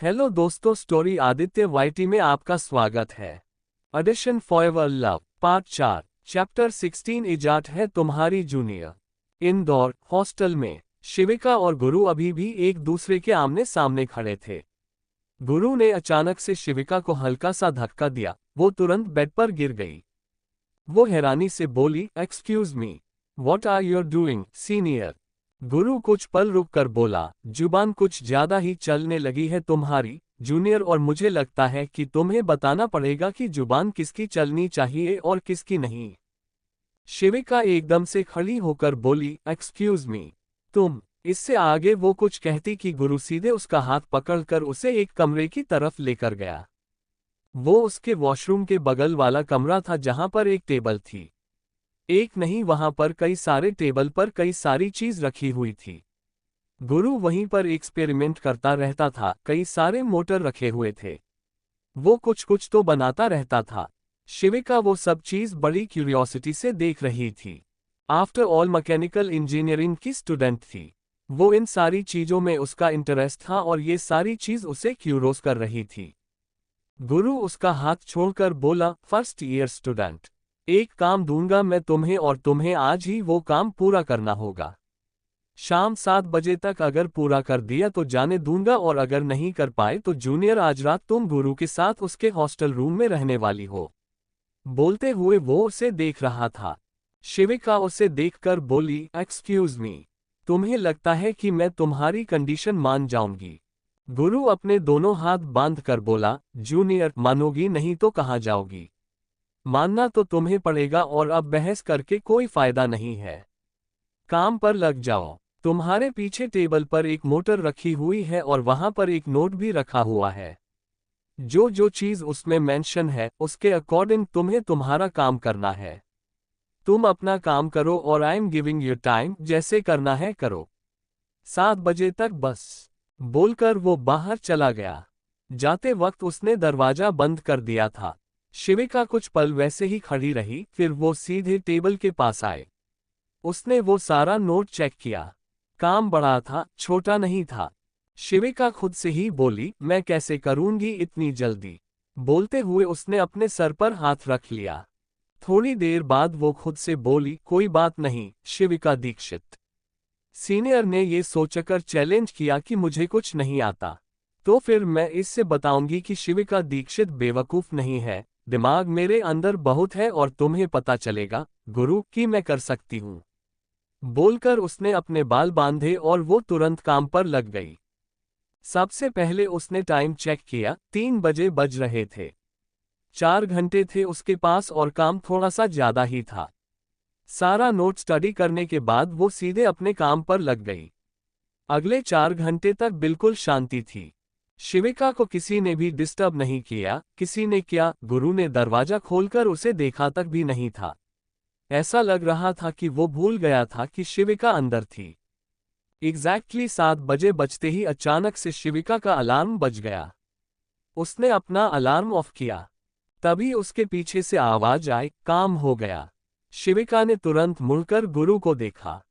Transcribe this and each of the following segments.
Hello दोस्तों, story Aditya YT में आपका स्वागत है। Audition forever love part 4 chapter 16 इजाट है तुम्हारी जूनियर। इंदौर हॉस्टल में शिविका और गुरु अभी भी एक दूसरे के आमने सामने खड़े थे। गुरु ने अचानक से शिविका को हल्का सा धक्का दिया, वो तुरंत बेड पर गिर गई। वो हैरानी से बोली, excuse me, what are you doing senior. गुरु कुछ पल रुक कर बोला, जुबान कुछ ज्यादा ही चलने लगी है तुम्हारी जूनियर, और मुझे लगता है कि तुम्हें बताना पड़ेगा कि जुबान किसकी चलनी चाहिए और किसकी नहीं। शिविका एकदम से खड़ी होकर बोली, एक्सक्यूज मी, तुम। इससे आगे वो कुछ कहती कि गुरु सीधे उसका हाथ पकड़कर उसे एक कमरे की तरफ लेकर गया। वो उसके वॉशरूम के बगल वाला कमरा था जहां पर एक टेबल थी। एक नहीं, वहां पर कई सारे टेबल पर कई सारी चीज रखी हुई थी। गुरु वहीं पर एक्सपेरिमेंट करता रहता था, कई सारे मोटर रखे हुए थे। वो कुछ कुछ तो बनाता रहता था। शिविका वो सब चीज बड़ी क्यूरियोसिटी से देख रही थी। आफ्टर ऑल मैकेनिकल इंजीनियरिंग की स्टूडेंट थी। वो इन सारी चीजों में उसका इंटरेस्ट था और ये सारी चीज उसे क्यूरोस कर रही थी। गुरु उसका हाथ छोड़कर बोला, फर्स्ट ईयर स्टूडेंट, एक काम दूंगा मैं तुम्हें और तुम्हें आज ही वो काम पूरा करना होगा। शाम 7 बजे तक अगर पूरा कर दिया तो जाने दूंगा, और अगर नहीं कर पाए तो जूनियर आज रात तुम गुरु के साथ उसके हॉस्टल रूम में रहने वाली हो। बोलते हुए वो उसे देख रहा था। शिविका उसे देखकर बोली, एक्सक्यूज मी, तुम्हें लगता है कि मैं तुम्हारी कंडीशन मान जाऊंगी। गुरु अपने दोनों हाथ बांध कर बोला, जूनियर मानोगी नहीं तो कहाँ जाओगी। मानना तो तुम्हें पड़ेगा और अब बहस करके कोई फायदा नहीं है। काम पर लग जाओ। तुम्हारे पीछे टेबल पर एक मोटर रखी हुई है और वहां पर एक नोट भी रखा हुआ है। जो जो चीज उसमें मेंशन है उसके अकॉर्डिंग तुम्हें तुम्हारा काम करना है। तुम अपना काम करो और I am giving you time, जैसे करना है करो। 7 बजे तक बस। बोलकर वो बाहर चला गया। जाते वक्त उसने दरवाजा बंद कर दिया था। शिविका कुछ पल वैसे ही खड़ी रही, फिर वो सीधे टेबल के पास आए। उसने वो सारा नोट चेक किया। काम बड़ा था, छोटा नहीं था। शिविका खुद से ही बोली, मैं कैसे करूंगी इतनी जल्दी। बोलते हुए उसने अपने सर पर हाथ रख लिया। थोड़ी देर बाद वो खुद से बोली, कोई बात नहीं शिविका दीक्षित। सीनियर ने ये सोचकर चैलेंज किया कि मुझे कुछ नहीं आता, तो फिर मैं इससे बताऊंगी कि शिविका दीक्षित बेवकूफ नहीं है। दिमाग मेरे अंदर बहुत है और तुम्हें पता चलेगा गुरु कि मैं कर सकती हूँ। बोलकर उसने अपने बाल बांधे और वो तुरंत काम पर लग गई। सबसे पहले उसने टाइम चेक किया, 3 बजे बज रहे थे। 4 घंटे थे उसके पास और काम थोड़ा सा ज्यादा ही था। सारा नोट स्टडी करने के बाद वो सीधे अपने काम पर लग गई। अगले 4 घंटे तक बिल्कुल शांति थी। शिविका को किसी ने भी डिस्टर्ब नहीं किया। किसी ने क्या, गुरु ने दरवाजा खोलकर उसे देखा तक भी नहीं था। ऐसा लग रहा था कि वो भूल गया था कि शिविका अंदर थी। एग्जैक्टली 7 बजे बजते ही अचानक से शिविका का अलार्म बज गया। उसने अपना अलार्म ऑफ किया। तभी उसके पीछे से आवाज आई, काम हो गया। शिविका ने तुरंत मुड़कर गुरु को देखा।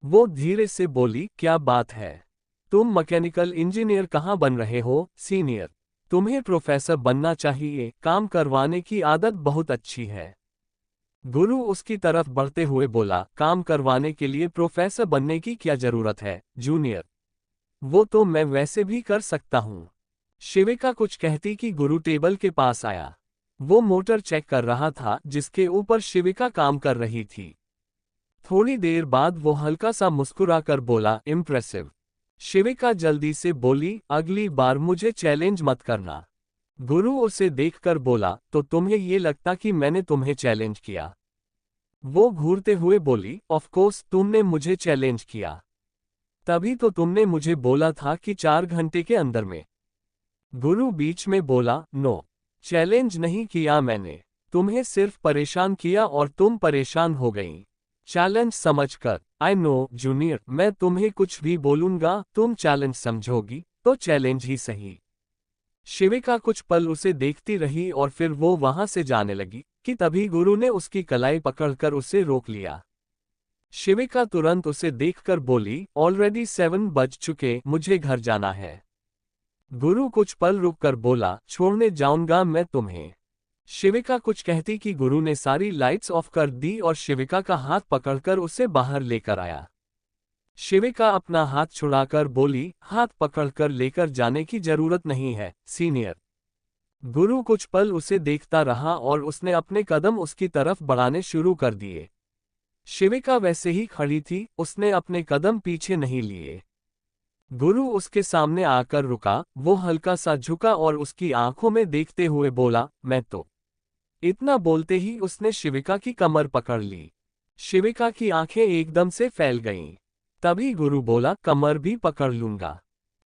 वो धीरे से बोली, क्या बात है, तुम मैकेनिकल इंजीनियर कहाँ बन रहे हो सीनियर। तुम्हें प्रोफेसर बनना चाहिए, काम करवाने की आदत बहुत अच्छी है। गुरु उसकी तरफ बढ़ते हुए बोला, काम करवाने के लिए प्रोफेसर बनने की क्या जरूरत है जूनियर, वो तो मैं वैसे भी कर सकता हूँ। शिविका कुछ कहती कि गुरु टेबल के पास आया। वो मोटर चेक कर रहा था जिसके ऊपर शिविका काम कर रही थी। थोड़ी देर बाद वो हल्का सा मुस्कुराकर बोला, इम्प्रेसिव। शिविका जल्दी से बोली, अगली बार मुझे चैलेंज मत करना। गुरु उसे देखकर बोला, तो तुम्हें ये लगता कि मैंने तुम्हें चैलेंज किया। वो घूरते हुए बोली, ऑफ कोर्स तुमने मुझे चैलेंज किया। तभी तो तुमने मुझे बोला था कि 4 घंटे के अंदर में। गुरु बीच में बोला, नो, चैलेंज नहीं किया मैंने। तुम्हें सिर्फ परेशान किया और तुम परेशान हो गई चैलेंज समझकर। आई नो जूनियर, मैं तुम्हें कुछ भी बोलूंगा तुम चैलेंज समझोगी तो चैलेंज ही सही। शिविका कुछ पल उसे देखती रही और फिर वो वहां से जाने लगी कि तभी गुरु ने उसकी कलाई पकड़कर उसे रोक लिया। शिविका तुरंत उसे देखकर बोली, ऑलरेडी 7 बज चुके, मुझे घर जाना है। गुरु कुछ पल रुककर बोला, छोड़ने जाऊंगा मैं तुम्हें। शिविका कुछ कहती कि गुरु ने सारी लाइट्स ऑफ कर दी और शिविका का हाथ पकड़कर उसे बाहर लेकर आया। शिविका अपना हाथ छुड़ाकर बोली, हाथ पकड़कर लेकर जाने की जरूरत नहीं है सीनियर। गुरु कुछ पल उसे देखता रहा और उसने अपने कदम उसकी तरफ बढ़ाने शुरू कर दिए। शिविका वैसे ही खड़ी थी, उसने अपने कदम पीछे नहीं लिए। गुरु उसके सामने आकर रुका, वो हल्का सा झुका और उसकी आंखों में देखते हुए बोला, मैं तो। इतना बोलते ही उसने शिविका की कमर पकड़ ली। शिविका की आंखें एकदम से फैल गईं। तभी गुरु बोला, कमर भी पकड़ लूंगा।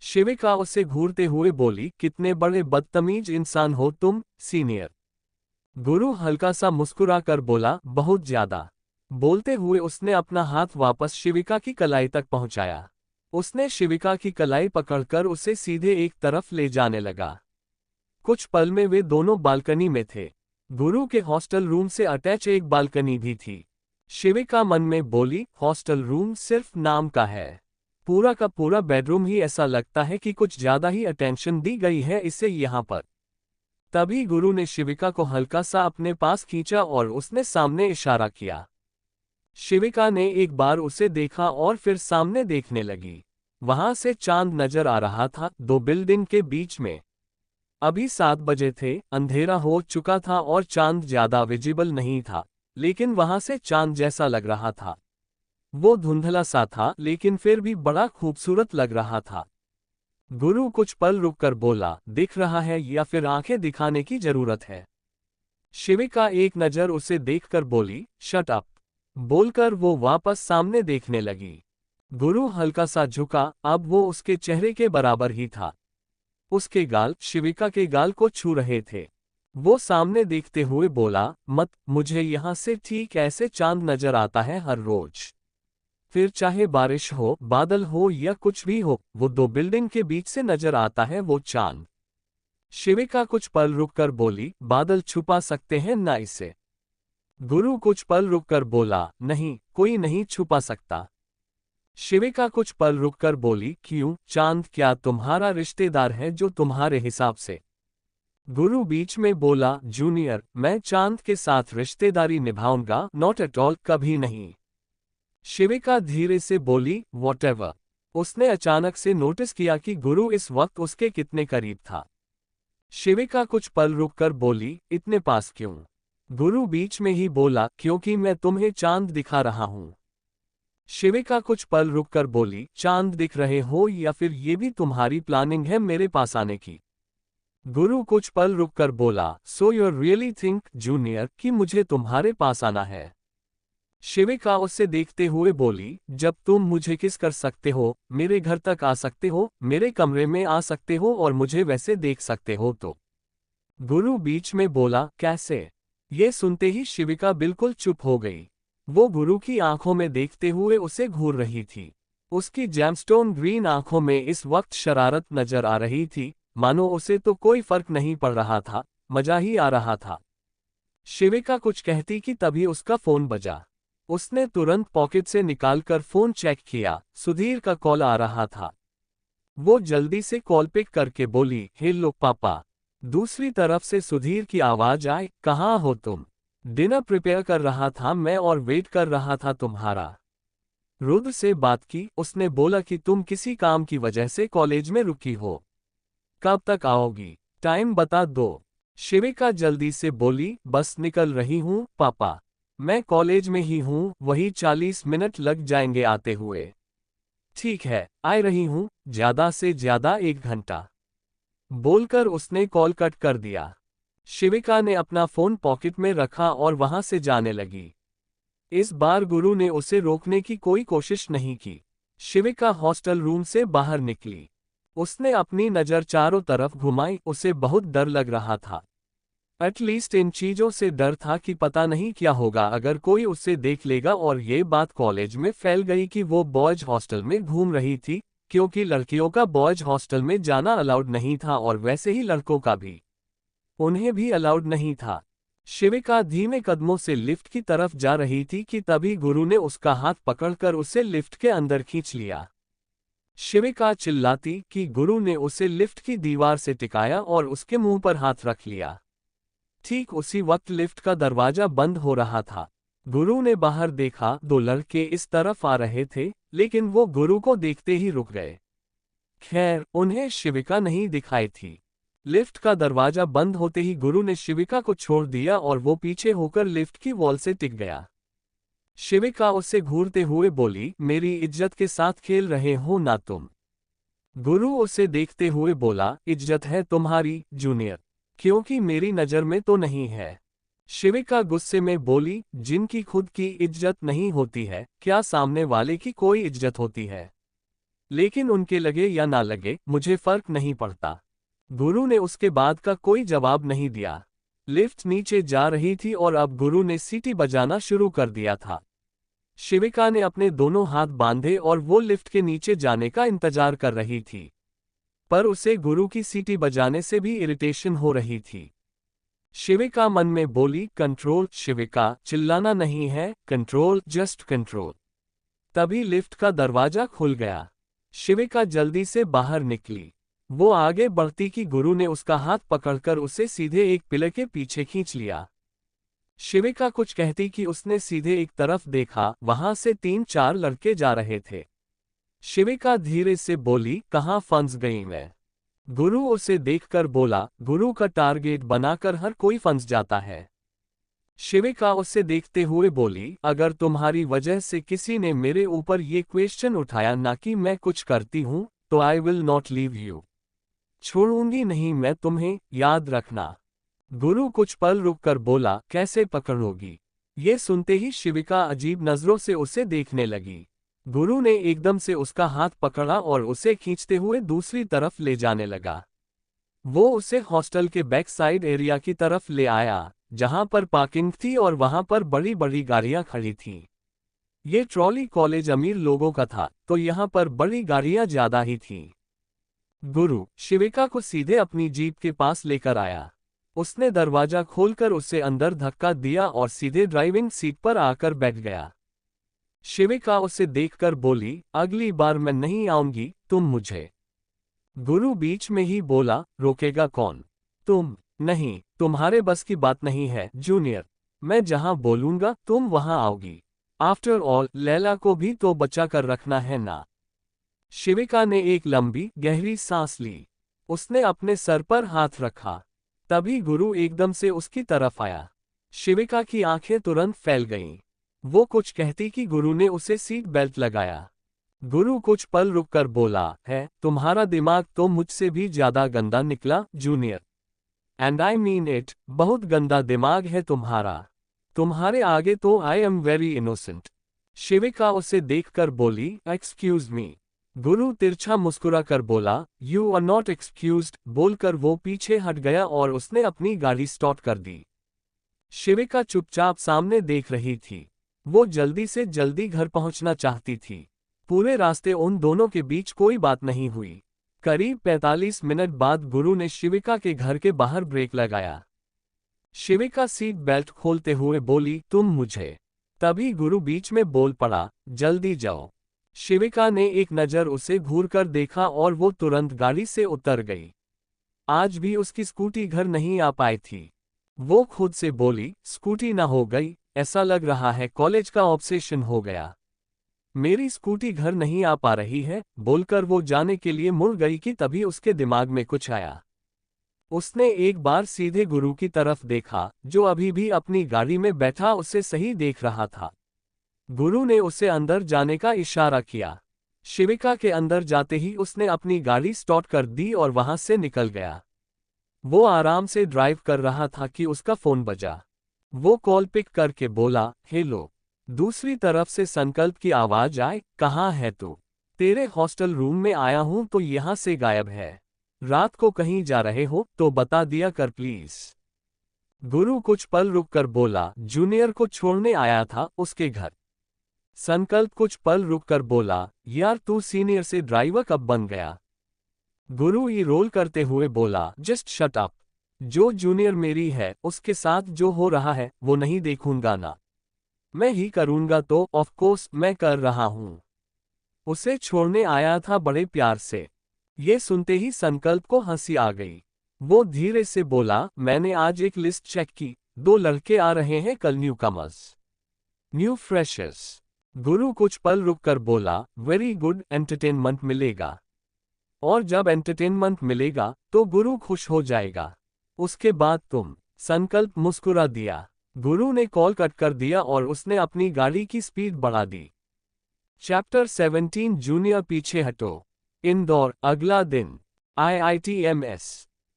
शिविका उसे घूरते हुए बोली, कितने बड़े बदतमीज इंसान हो तुम सीनियर। गुरु हल्का सा मुस्कुराकर बोला, बहुत ज्यादा। बोलते हुए उसने अपना हाथ वापस शिविका की कलाई तक पहुंचाया। उसने शिविका की कलाई पकड़कर उसे सीधे एक तरफ ले जाने लगा। कुछ पल में वे दोनों बालकनी में थे। गुरु के हॉस्टल रूम से अटैच एक बालकनी भी थी। शिविका मन में बोली, हॉस्टल रूम सिर्फ नाम का है, पूरा का पूरा बेडरूम ही ऐसा लगता है कि कुछ ज्यादा ही अटेंशन दी गई है इसे यहाँ पर। तभी गुरु ने शिविका को हल्का सा अपने पास खींचा और उसने सामने इशारा किया। शिविका ने एक बार उसे देखा और फिर सामने देखने लगी। वहां से चांद नजर आ रहा था, दो बिल्डिंग के बीच में। अभी 7 बजे थे, अंधेरा हो चुका था और चांद ज्यादा विजिबल नहीं था, लेकिन वहां से चांद जैसा लग रहा था। वो धुंधला सा था लेकिन फिर भी बड़ा खूबसूरत लग रहा था। गुरु कुछ पल रुककर बोला, दिख रहा है या फिर आंखें दिखाने की जरूरत है। शिविका एक नजर उसे देखकर बोली, शट अप। बोलकर वो वापस सामने देखने लगी। गुरु हल्का सा झुका, अब वो उसके चेहरे के बराबर ही था। उसके गाल शिविका के गाल को छू रहे थे। वो सामने देखते हुए बोला, मत, मुझे यहां से ठीक ऐसे चांद नजर आता है हर रोज। फिर चाहे बारिश हो, बादल हो या कुछ भी हो, वो दो बिल्डिंग के बीच से नजर आता है वो चांद। शिविका कुछ पल रुककर बोली, बादल छुपा सकते हैं ना इसे। गुरु कुछ पल रुककर बोला, नहीं, कोई नहीं छुपा सकता। शिविका कुछ पल रुककर बोली, क्यों, चांद क्या तुम्हारा रिश्तेदार है जो तुम्हारे हिसाब से? गुरु बीच में बोला, जूनियर, मैं चांद के साथ रिश्तेदारी निभाऊंगा, नॉट एट ऑल, कभी नहीं। शिविका धीरे से बोली, वॉटेवर। उसने अचानक से नोटिस किया कि गुरु इस वक्त उसके कितने करीब था। शिविका कुछ पल रुककर बोली, इतने पास क्यों? गुरु बीच में ही बोला, क्योंकि मैं तुम्हें चांद दिखा रहा हूं। शिविका कुछ पल रुककर बोली, चांद दिख रहे हो या फिर ये भी तुम्हारी प्लानिंग है मेरे पास आने की? गुरु कुछ पल रुककर बोला, so you really think junior कि मुझे तुम्हारे पास आना है? शिविका उससे देखते हुए बोली, जब तुम मुझे किस कर सकते हो, मेरे घर तक आ सकते हो, मेरे कमरे में आ सकते हो और मुझे वैसे देख सकते हो तो। गुरु बीच में बोला, कैसे? ये सुनते ही शिविका बिल्कुल चुप हो गई। वो गुरु की आंखों में देखते हुए उसे घूर रही थी। उसकी जैमस्टोन ग्रीन आंखों में इस वक्त शरारत नजर आ रही थी, मानो उसे तो कोई फर्क नहीं पड़ रहा था, मजा ही आ रहा था। शिविका कुछ कहती कि तभी उसका फोन बजा। उसने तुरंत पॉकेट से निकालकर फोन चेक किया, सुधीर का कॉल आ रहा था। वो जल्दी से कॉल पिक करके बोली, हेलो पापा। दूसरी तरफ से सुधीर की आवाज आई, कहाँ हो तुम? डिनर प्रिपेयर कर रहा था मैं और वेट कर रहा था तुम्हारा। रुद्र से बात की, उसने बोला कि तुम किसी काम की वजह से कॉलेज में रुकी हो। कब तक आओगी? टाइम बता दो। शिविका जल्दी से बोली, बस निकल रही हूँ पापा। मैं कॉलेज में ही हूँ, वही 40 मिनट लग जाएंगे आते हुए। ठीक है, आ रही हूँ, ज्यादा से ज्यादा 1 घंटा। बोलकर उसने कॉल कट कर दिया। शिविका ने अपना फोन पॉकेट में रखा और वहां से जाने लगी। इस बार गुरु ने उसे रोकने की कोई कोशिश नहीं की। शिविका हॉस्टल रूम से बाहर निकली। उसने अपनी नज़र चारों तरफ घुमाई, उसे बहुत डर लग रहा था। एटलीस्ट इन चीजों से डर था कि पता नहीं क्या होगा अगर कोई उसे देख लेगा और ये बात कॉलेज में फैल गई कि वो बॉयज हॉस्टल में घूम रही थी, क्योंकि लड़कियों का बॉयज हॉस्टल में जाना अलाउड नहीं था और वैसे ही लड़कों का भी, उन्हें भी अलाउड नहीं था। शिविका धीमे कदमों से लिफ्ट की तरफ जा रही थी कि तभी गुरु ने उसका हाथ पकड़कर उसे लिफ्ट के अंदर खींच लिया। शिविका चिल्लाती कि गुरु ने उसे लिफ्ट की दीवार से टिकाया और उसके मुंह पर हाथ रख लिया। ठीक उसी वक्त लिफ्ट का दरवाजा बंद हो रहा था। गुरु ने बाहर देखा, 2 लड़के इस तरफ आ रहे थे, लेकिन वो गुरु को देखते ही रुक गए। खैर, उन्हें शिविका नहीं दिखाई थी। लिफ्ट का दरवाजा बंद होते ही गुरु ने शिविका को छोड़ दिया और वो पीछे होकर लिफ्ट की वॉल से टिक गया। शिविका उससे घूरते हुए बोली, मेरी इज्जत के साथ खेल रहे हो ना तुम। गुरु उसे देखते हुए बोला, इज्जत है तुम्हारी जूनियर, क्योंकि मेरी नज़र में तो नहीं है। शिविका गुस्से में बोली, जिनकी खुद की इज्जत नहीं होती है, क्या सामने वाले की कोई इज्जत होती है? लेकिन उनके लगे या ना लगे, मुझे फर्क नहीं पड़ता। गुरु ने उसके बाद का कोई जवाब नहीं दिया। लिफ्ट नीचे जा रही थी और अब गुरु ने सीटी बजाना शुरू कर दिया था। शिविका ने अपने दोनों हाथ बांधे और वो लिफ्ट के नीचे जाने का इंतजार कर रही थी, पर उसे गुरु की सीटी बजाने से भी इरिटेशन हो रही थी। शिविका मन में बोली, कंट्रोल शिविका, चिल्लाना नहीं है, कंट्रोल, जस्ट कंट्रोल। तभी लिफ्ट का दरवाजा खुल गया। शिविका जल्दी से बाहर निकली। वो आगे बढ़ती कि गुरु ने उसका हाथ पकड़कर उसे सीधे एक पिलर के पीछे खींच लिया। शिविका कुछ कहती कि उसने सीधे एक तरफ देखा, वहां से 3-4 लड़के जा रहे थे। शिविका धीरे से बोली, कहाँ फंस गई मैं? गुरु उसे देखकर बोला, गुरु का टारगेट बनाकर हर कोई फंस जाता है। शिविका उसे देखते हुए बोली, अगर तुम्हारी वजह से किसी ने मेरे ऊपर ये क्वेश्चन उठाया ना कि मैं कुछ करती हूं, तो I will not leave you. छोड़ूंगी नहीं मैं तुम्हें, याद रखना। गुरु कुछ पल रुककर बोला, कैसे पकड़ोगी? ये सुनते ही शिविका अजीब नजरों से उसे देखने लगी। गुरु ने एकदम से उसका हाथ पकड़ा और उसे खींचते हुए दूसरी तरफ ले जाने लगा। वो उसे हॉस्टल के बैक साइड एरिया की तरफ ले आया, जहां पर पार्किंग थी और वहां पर बड़ी बड़ी गाड़ियां खड़ी थीं। ये ट्रॉली कॉलेज अमीर लोगों का था, तो यहाँ पर बड़ी गाड़ियां ज्यादा ही थीं। गुरु शिविका को सीधे अपनी जीप के पास लेकर आया। उसने दरवाजा खोलकर उसे अंदर धक्का दिया और सीधे ड्राइविंग सीट पर आकर बैठ गया। शिविका उसे देखकर बोली, अगली बार मैं नहीं आऊंगी, तुम मुझे। गुरु बीच में ही बोला, रोकेगा कौन? तुम। नहीं, तुम्हारे बस की बात नहीं है जूनियर। मैं जहां बोलूंगा तुम वहां आओगी। आफ्टर ऑल लैला को भी तो बचा कर रखना है ना। शिविका ने एक लंबी गहरी सांस ली। उसने अपने सर पर हाथ रखा। तभी गुरु एकदम से उसकी तरफ आया। शिविका की आंखें तुरंत फैल गईं। वो कुछ कहती कि गुरु ने उसे सीट बेल्ट लगाया। गुरु कुछ पल रुककर बोला, है तुम्हारा दिमाग तो मुझसे भी ज्यादा गंदा निकला junior. And I mean it, बहुत गंदा दिमाग है तुम्हारा। तुम्हारे आगे तो आई एम वेरी इनोसेंट। शिविका उसे देखकर बोली, एक्सक्यूज मी। गुरु तिरछा मुस्कुराकर बोला, यू आर नॉट एक्सक्यूज्ड। बोलकर वो पीछे हट गया और उसने अपनी गाड़ी स्टार्ट कर दी। शिविका चुपचाप सामने देख रही थी। वो जल्दी से जल्दी घर पहुंचना चाहती थी। पूरे रास्ते उन दोनों के बीच कोई बात नहीं हुई। करीब 45 मिनट बाद गुरु ने शिविका के घर के बाहर ब्रेक लगाया। शिविका सीट बेल्ट खोलते हुए बोली, तुम मुझे। तभी गुरु बीच में बोल पड़ा, जल्दी जाओ। शिविका ने एक नज़र उसे घूरकर देखा और वो तुरंत गाड़ी से उतर गई। आज भी उसकी स्कूटी घर नहीं आ पाई थी। वो खुद से बोली, स्कूटी ना हो गई, ऐसा लग रहा है कॉलेज का ऑब्सेशन हो गया। मेरी स्कूटी घर नहीं आ पा रही है, बोलकर वो जाने के लिए मुड़ गई कि तभी उसके दिमाग में कुछ आया। उसने एक बार सीधे गुरु की तरफ देखा, जो अभी भी अपनी गाड़ी में बैठा उसे सही देख रहा था। गुरु ने उसे अंदर जाने का इशारा किया। शिविका के अंदर जाते ही उसने अपनी गाड़ी स्टार्ट कर दी और वहां से निकल गया। वो आराम से ड्राइव कर रहा था कि उसका फोन बजा। वो कॉल पिक करके बोला, हेलो। दूसरी तरफ से संकल्प की आवाज आए, कहाँ है तू? तेरे हॉस्टल रूम में आया हूं तो यहां से गायब है। रात को कहीं जा रहे हो तो बता दिया कर प्लीज। गुरु कुछ पल रुककर बोला, जूनियर को छोड़ने आया था उसके घर। संकल्प कुछ पल रुककर बोला, यार तू सीनियर से ड्राइवर कब बन गया? गुरु ये रोल करते हुए बोला, जस्ट शट अप। जो जूनियर मेरी है उसके साथ जो हो रहा है वो नहीं देखूंगा ना। मैं ही करूंगा तो ऑफ कोर्स मैं कर रहा हूं। उसे छोड़ने आया था बड़े प्यार से। ये सुनते ही संकल्प को हंसी आ गई। वो धीरे से बोला, मैंने आज एक लिस्ट चेक की, 2 लड़के आ रहे हैं कल, न्यू कमर्स, न्यू फ्रेशर्स। गुरु कुछ पल रुककर बोला, वेरी गुड, एंटरटेनमेंट मिलेगा। और जब एंटरटेनमेंट मिलेगा तो गुरु खुश हो जाएगा। उसके बाद तुम। संकल्प मुस्कुरा दिया। गुरु ने कॉल कट कर दिया और उसने अपनी गाड़ी की स्पीड बढ़ा दी। चैप्टर 17 जूनियर पीछे हटो। इंदौर, अगला दिन। IITMS।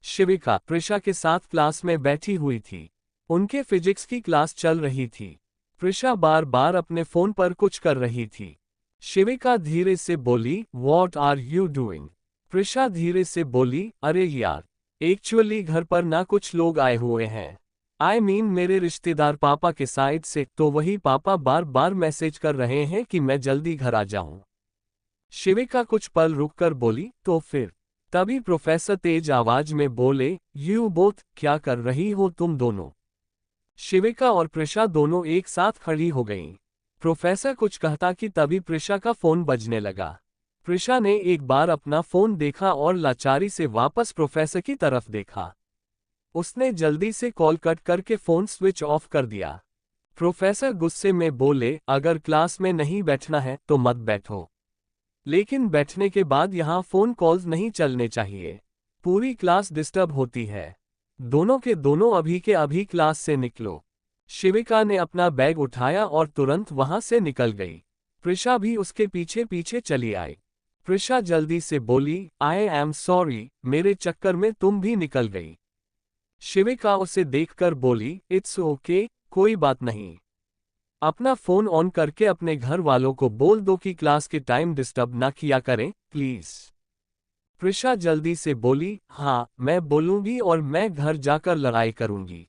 शिविका प्रिशा के साथ क्लास में बैठी हुई थी। उनके फिजिक्स की क्लास चल रही थी। प्रिशा बार बार अपने फोन पर कुछ कर रही थी। शिविका धीरे से बोली, what are you doing? Prisha धीरे से बोली, अरे यार, एक्चुअली घर पर ना कुछ लोग आए हुए हैं। आई मीन मेरे रिश्तेदार पापा के साइड से, तो वही पापा बार बार मैसेज कर रहे हैं कि मैं जल्दी घर आ जाऊं। शिविका कुछ पल रुककर बोली, तो फिर? तभी प्रोफेसर तेज आवाज में बोले, यू बोथ, क्या कर रही हो तुम दोनों? शिविका और प्रिशा दोनों एक साथ खड़ी हो गईं। प्रोफेसर कुछ कहता कि तभी प्रिशा का फोन बजने लगा। प्रिशा ने एक बार अपना फोन देखा और लाचारी से वापस प्रोफेसर की तरफ देखा। उसने जल्दी से कॉल कट करके फोन स्विच ऑफ कर दिया। प्रोफेसर गुस्से में बोले, अगर क्लास में नहीं बैठना है तो मत बैठो, लेकिन बैठने के बाद यहाँ फोन कॉल्स नहीं चलने चाहिए। पूरी क्लास डिस्टर्ब होती है। दोनों के दोनों अभी के अभी क्लास से निकलो। शिविका ने अपना बैग उठाया और तुरंत वहां से निकल गई। प्रिशा भी उसके पीछे पीछे चली आई। प्रिशा जल्दी से बोली, आई एम सॉरी, मेरे चक्कर में तुम भी निकल गई। शिविका उसे देखकर बोली, इट्स ओके, कोई बात नहीं। अपना फोन ऑन करके अपने घर वालों को बोल दो कि क्लास के टाइम डिस्टर्ब ना किया करें, प्लीज। प्रिशा जल्दी से बोली, हाँ मैं बोलूंगी और मैं घर जाकर लड़ाई करूंगी।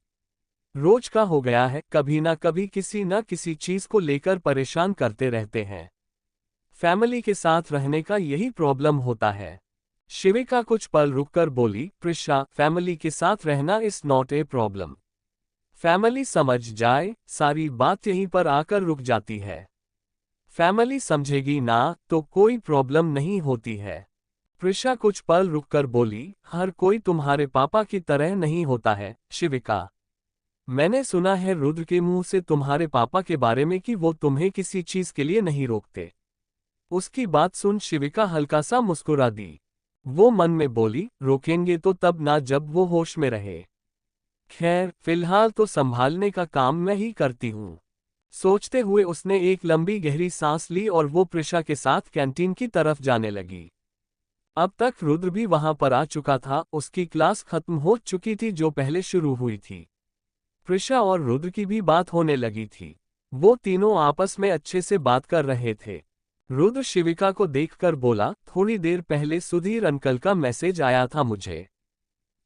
रोज का हो गया है, कभी ना कभी किसी ना किसी चीज को लेकर परेशान करते रहते हैं। फैमिली के साथ रहने का यही प्रॉब्लम होता है। शिविका कुछ पल रुककर बोली, प्रिशा, फैमिली के साथ रहना is not a problem. Family समझ जाए, सारी बात यहीं पर आकर रुक जाती है। फैमिली समझेगी ना तो कोई प्रॉब्लम नहीं होती है। प्रिशा कुछ पल रुककर बोली, हर कोई तुम्हारे पापा की तरह नहीं होता है शिविका। मैंने सुना है रुद्र के मुंह से तुम्हारे पापा के बारे में कि वो तुम्हें किसी चीज के लिए नहीं रोकते। उसकी बात सुन शिविका हल्का सा मुस्कुरा दी। वो मन में बोली, रोकेंगे तो तब ना जब वो होश में रहे। खैर, फिलहाल तो संभालने का काम मैं ही करती हूँ। सोचते हुए उसने एक लंबी गहरी सांस ली और वो प्रिशा के साथ कैंटीन की तरफ जाने लगी। अब तक रुद्र भी वहां पर आ चुका था। उसकी क्लास खत्म हो चुकी थी जो पहले शुरू हुई थी। प्रिशा और रुद्र की भी बात होने लगी थी। वो तीनों आपस में अच्छे से बात कर रहे थे। रुद्र शिविका को देखकर बोला, थोड़ी देर पहले सुधीर अंकल का मैसेज आया था मुझे।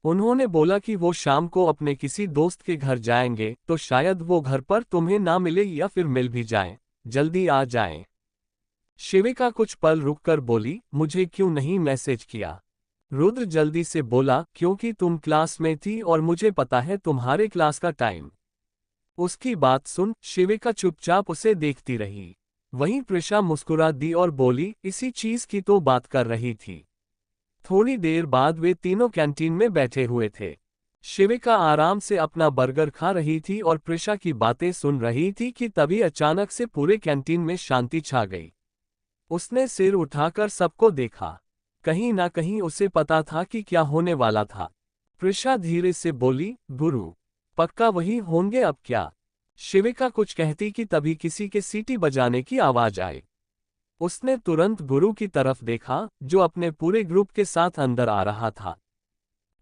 उन्होंने बोला कि वो शाम को अपने किसी दोस्त के घर जाएंगे, तो शायद वो घर पर तुम्हें ना मिले या फिर मिल भी जाएं। जल्दी आ जाएं। शिविका कुछ पल रुककर बोली, मुझे क्यों नहीं मैसेज किया? रुद्र जल्दी से बोला, क्योंकि तुम क्लास में थी और मुझे पता है तुम्हारे क्लास का टाइम। उसकी बात सुन शिविका चुपचाप उसे देखती रही। वहीं प्रिशा मुस्कुरा दी और बोली, इसी चीज की तो बात कर रही थी। थोड़ी देर बाद वे तीनों कैंटीन में बैठे हुए थे। शिविका आराम से अपना बर्गर खा रही थी और प्रिशा की बातें सुन रही थी कि तभी अचानक से पूरे कैंटीन में शांति छा गई। उसने सिर उठाकर सबको देखा। कहीं ना कहीं उसे पता था कि क्या होने वाला था। प्रिशा धीरे से बोली, गुरु, पक्का वही होंगे अब क्या? शिविका कुछ कहती कि तभी किसी के सीटी बजाने की आवाज आई। उसने तुरंत गुरु की तरफ देखा, जो अपने पूरे ग्रुप के साथ अंदर आ रहा था।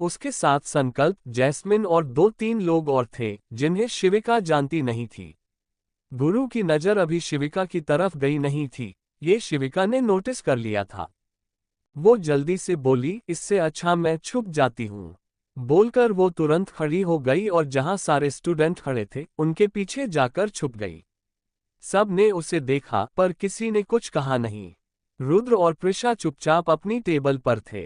उसके साथ संकल्प, जैस्मिन और 2-3 लोग और थे, जिन्हें शिविका जानती नहीं थी। गुरु की नजर अभी शिविका की तरफ गई नहीं थी, ये शिविका ने नोटिस कर लिया था। वो जल्दी से बोली, इससे अच्छा मैं छुप जाती हूँ। बोलकर वो तुरंत खड़ी हो गई और जहां सारे स्टूडेंट खड़े थे, उनके पीछे जाकर छुप गई। सब ने उसे देखा पर किसी ने कुछ कहा नहीं। रुद्र और प्रिशा चुपचाप अपनी टेबल पर थे।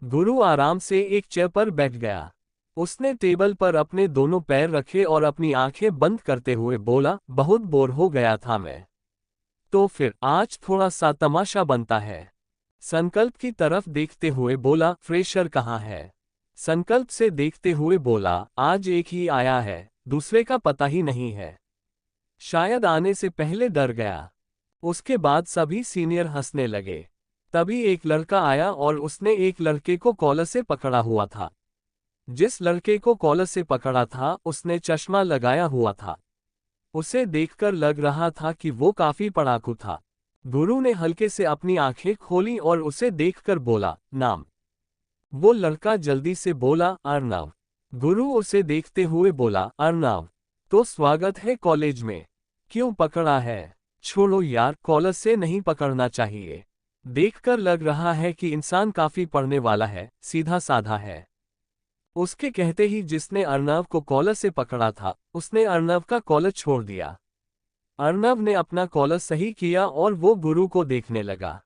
गुरु आराम से एक चेयर पर बैठ गया। उसने टेबल पर अपने दोनों पैर रखे और अपनी आंखें बंद करते हुए बोला, बहुत बोर हो गया था मैं। तो फिर आज थोड़ा सा तमाशा बनता है। संकल्प की तरफ देखते हुए बोला, फ्रेशर कहाँ है? संकल्प से देखते हुए बोला, आज एक ही आया है, दूसरे का पता ही नहीं है। शायद आने से पहले डर गया। उसके बाद सभी सीनियर हंसने लगे। तभी एक लड़का आया और उसने एक लड़के को कॉलर से पकड़ा हुआ था। जिस लड़के को कॉलर से पकड़ा था उसने चश्मा लगाया हुआ था। उसे देखकर लग रहा था कि वो काफी पढ़ाकू था। गुरु ने हल्के से अपनी आंखें खोली और उसे देखकर बोला, नाम? वो लड़का जल्दी से बोला, अर्नव। गुरु उसे देखते हुए बोला, अर्नव, तो स्वागत है कॉलेज में। क्यों पकड़ा है? छोड़ो यार, कॉलर से नहीं पकड़ना चाहिए। देखकर लग रहा है कि इंसान काफी पढ़ने वाला है, सीधा साधा है। उसके कहते ही जिसने अर्नव को कॉलर से पकड़ा था उसने अर्नव का कॉलर छोड़ दिया। अर्नव ने अपना कॉलर सही किया और वो गुरु को देखने लगा।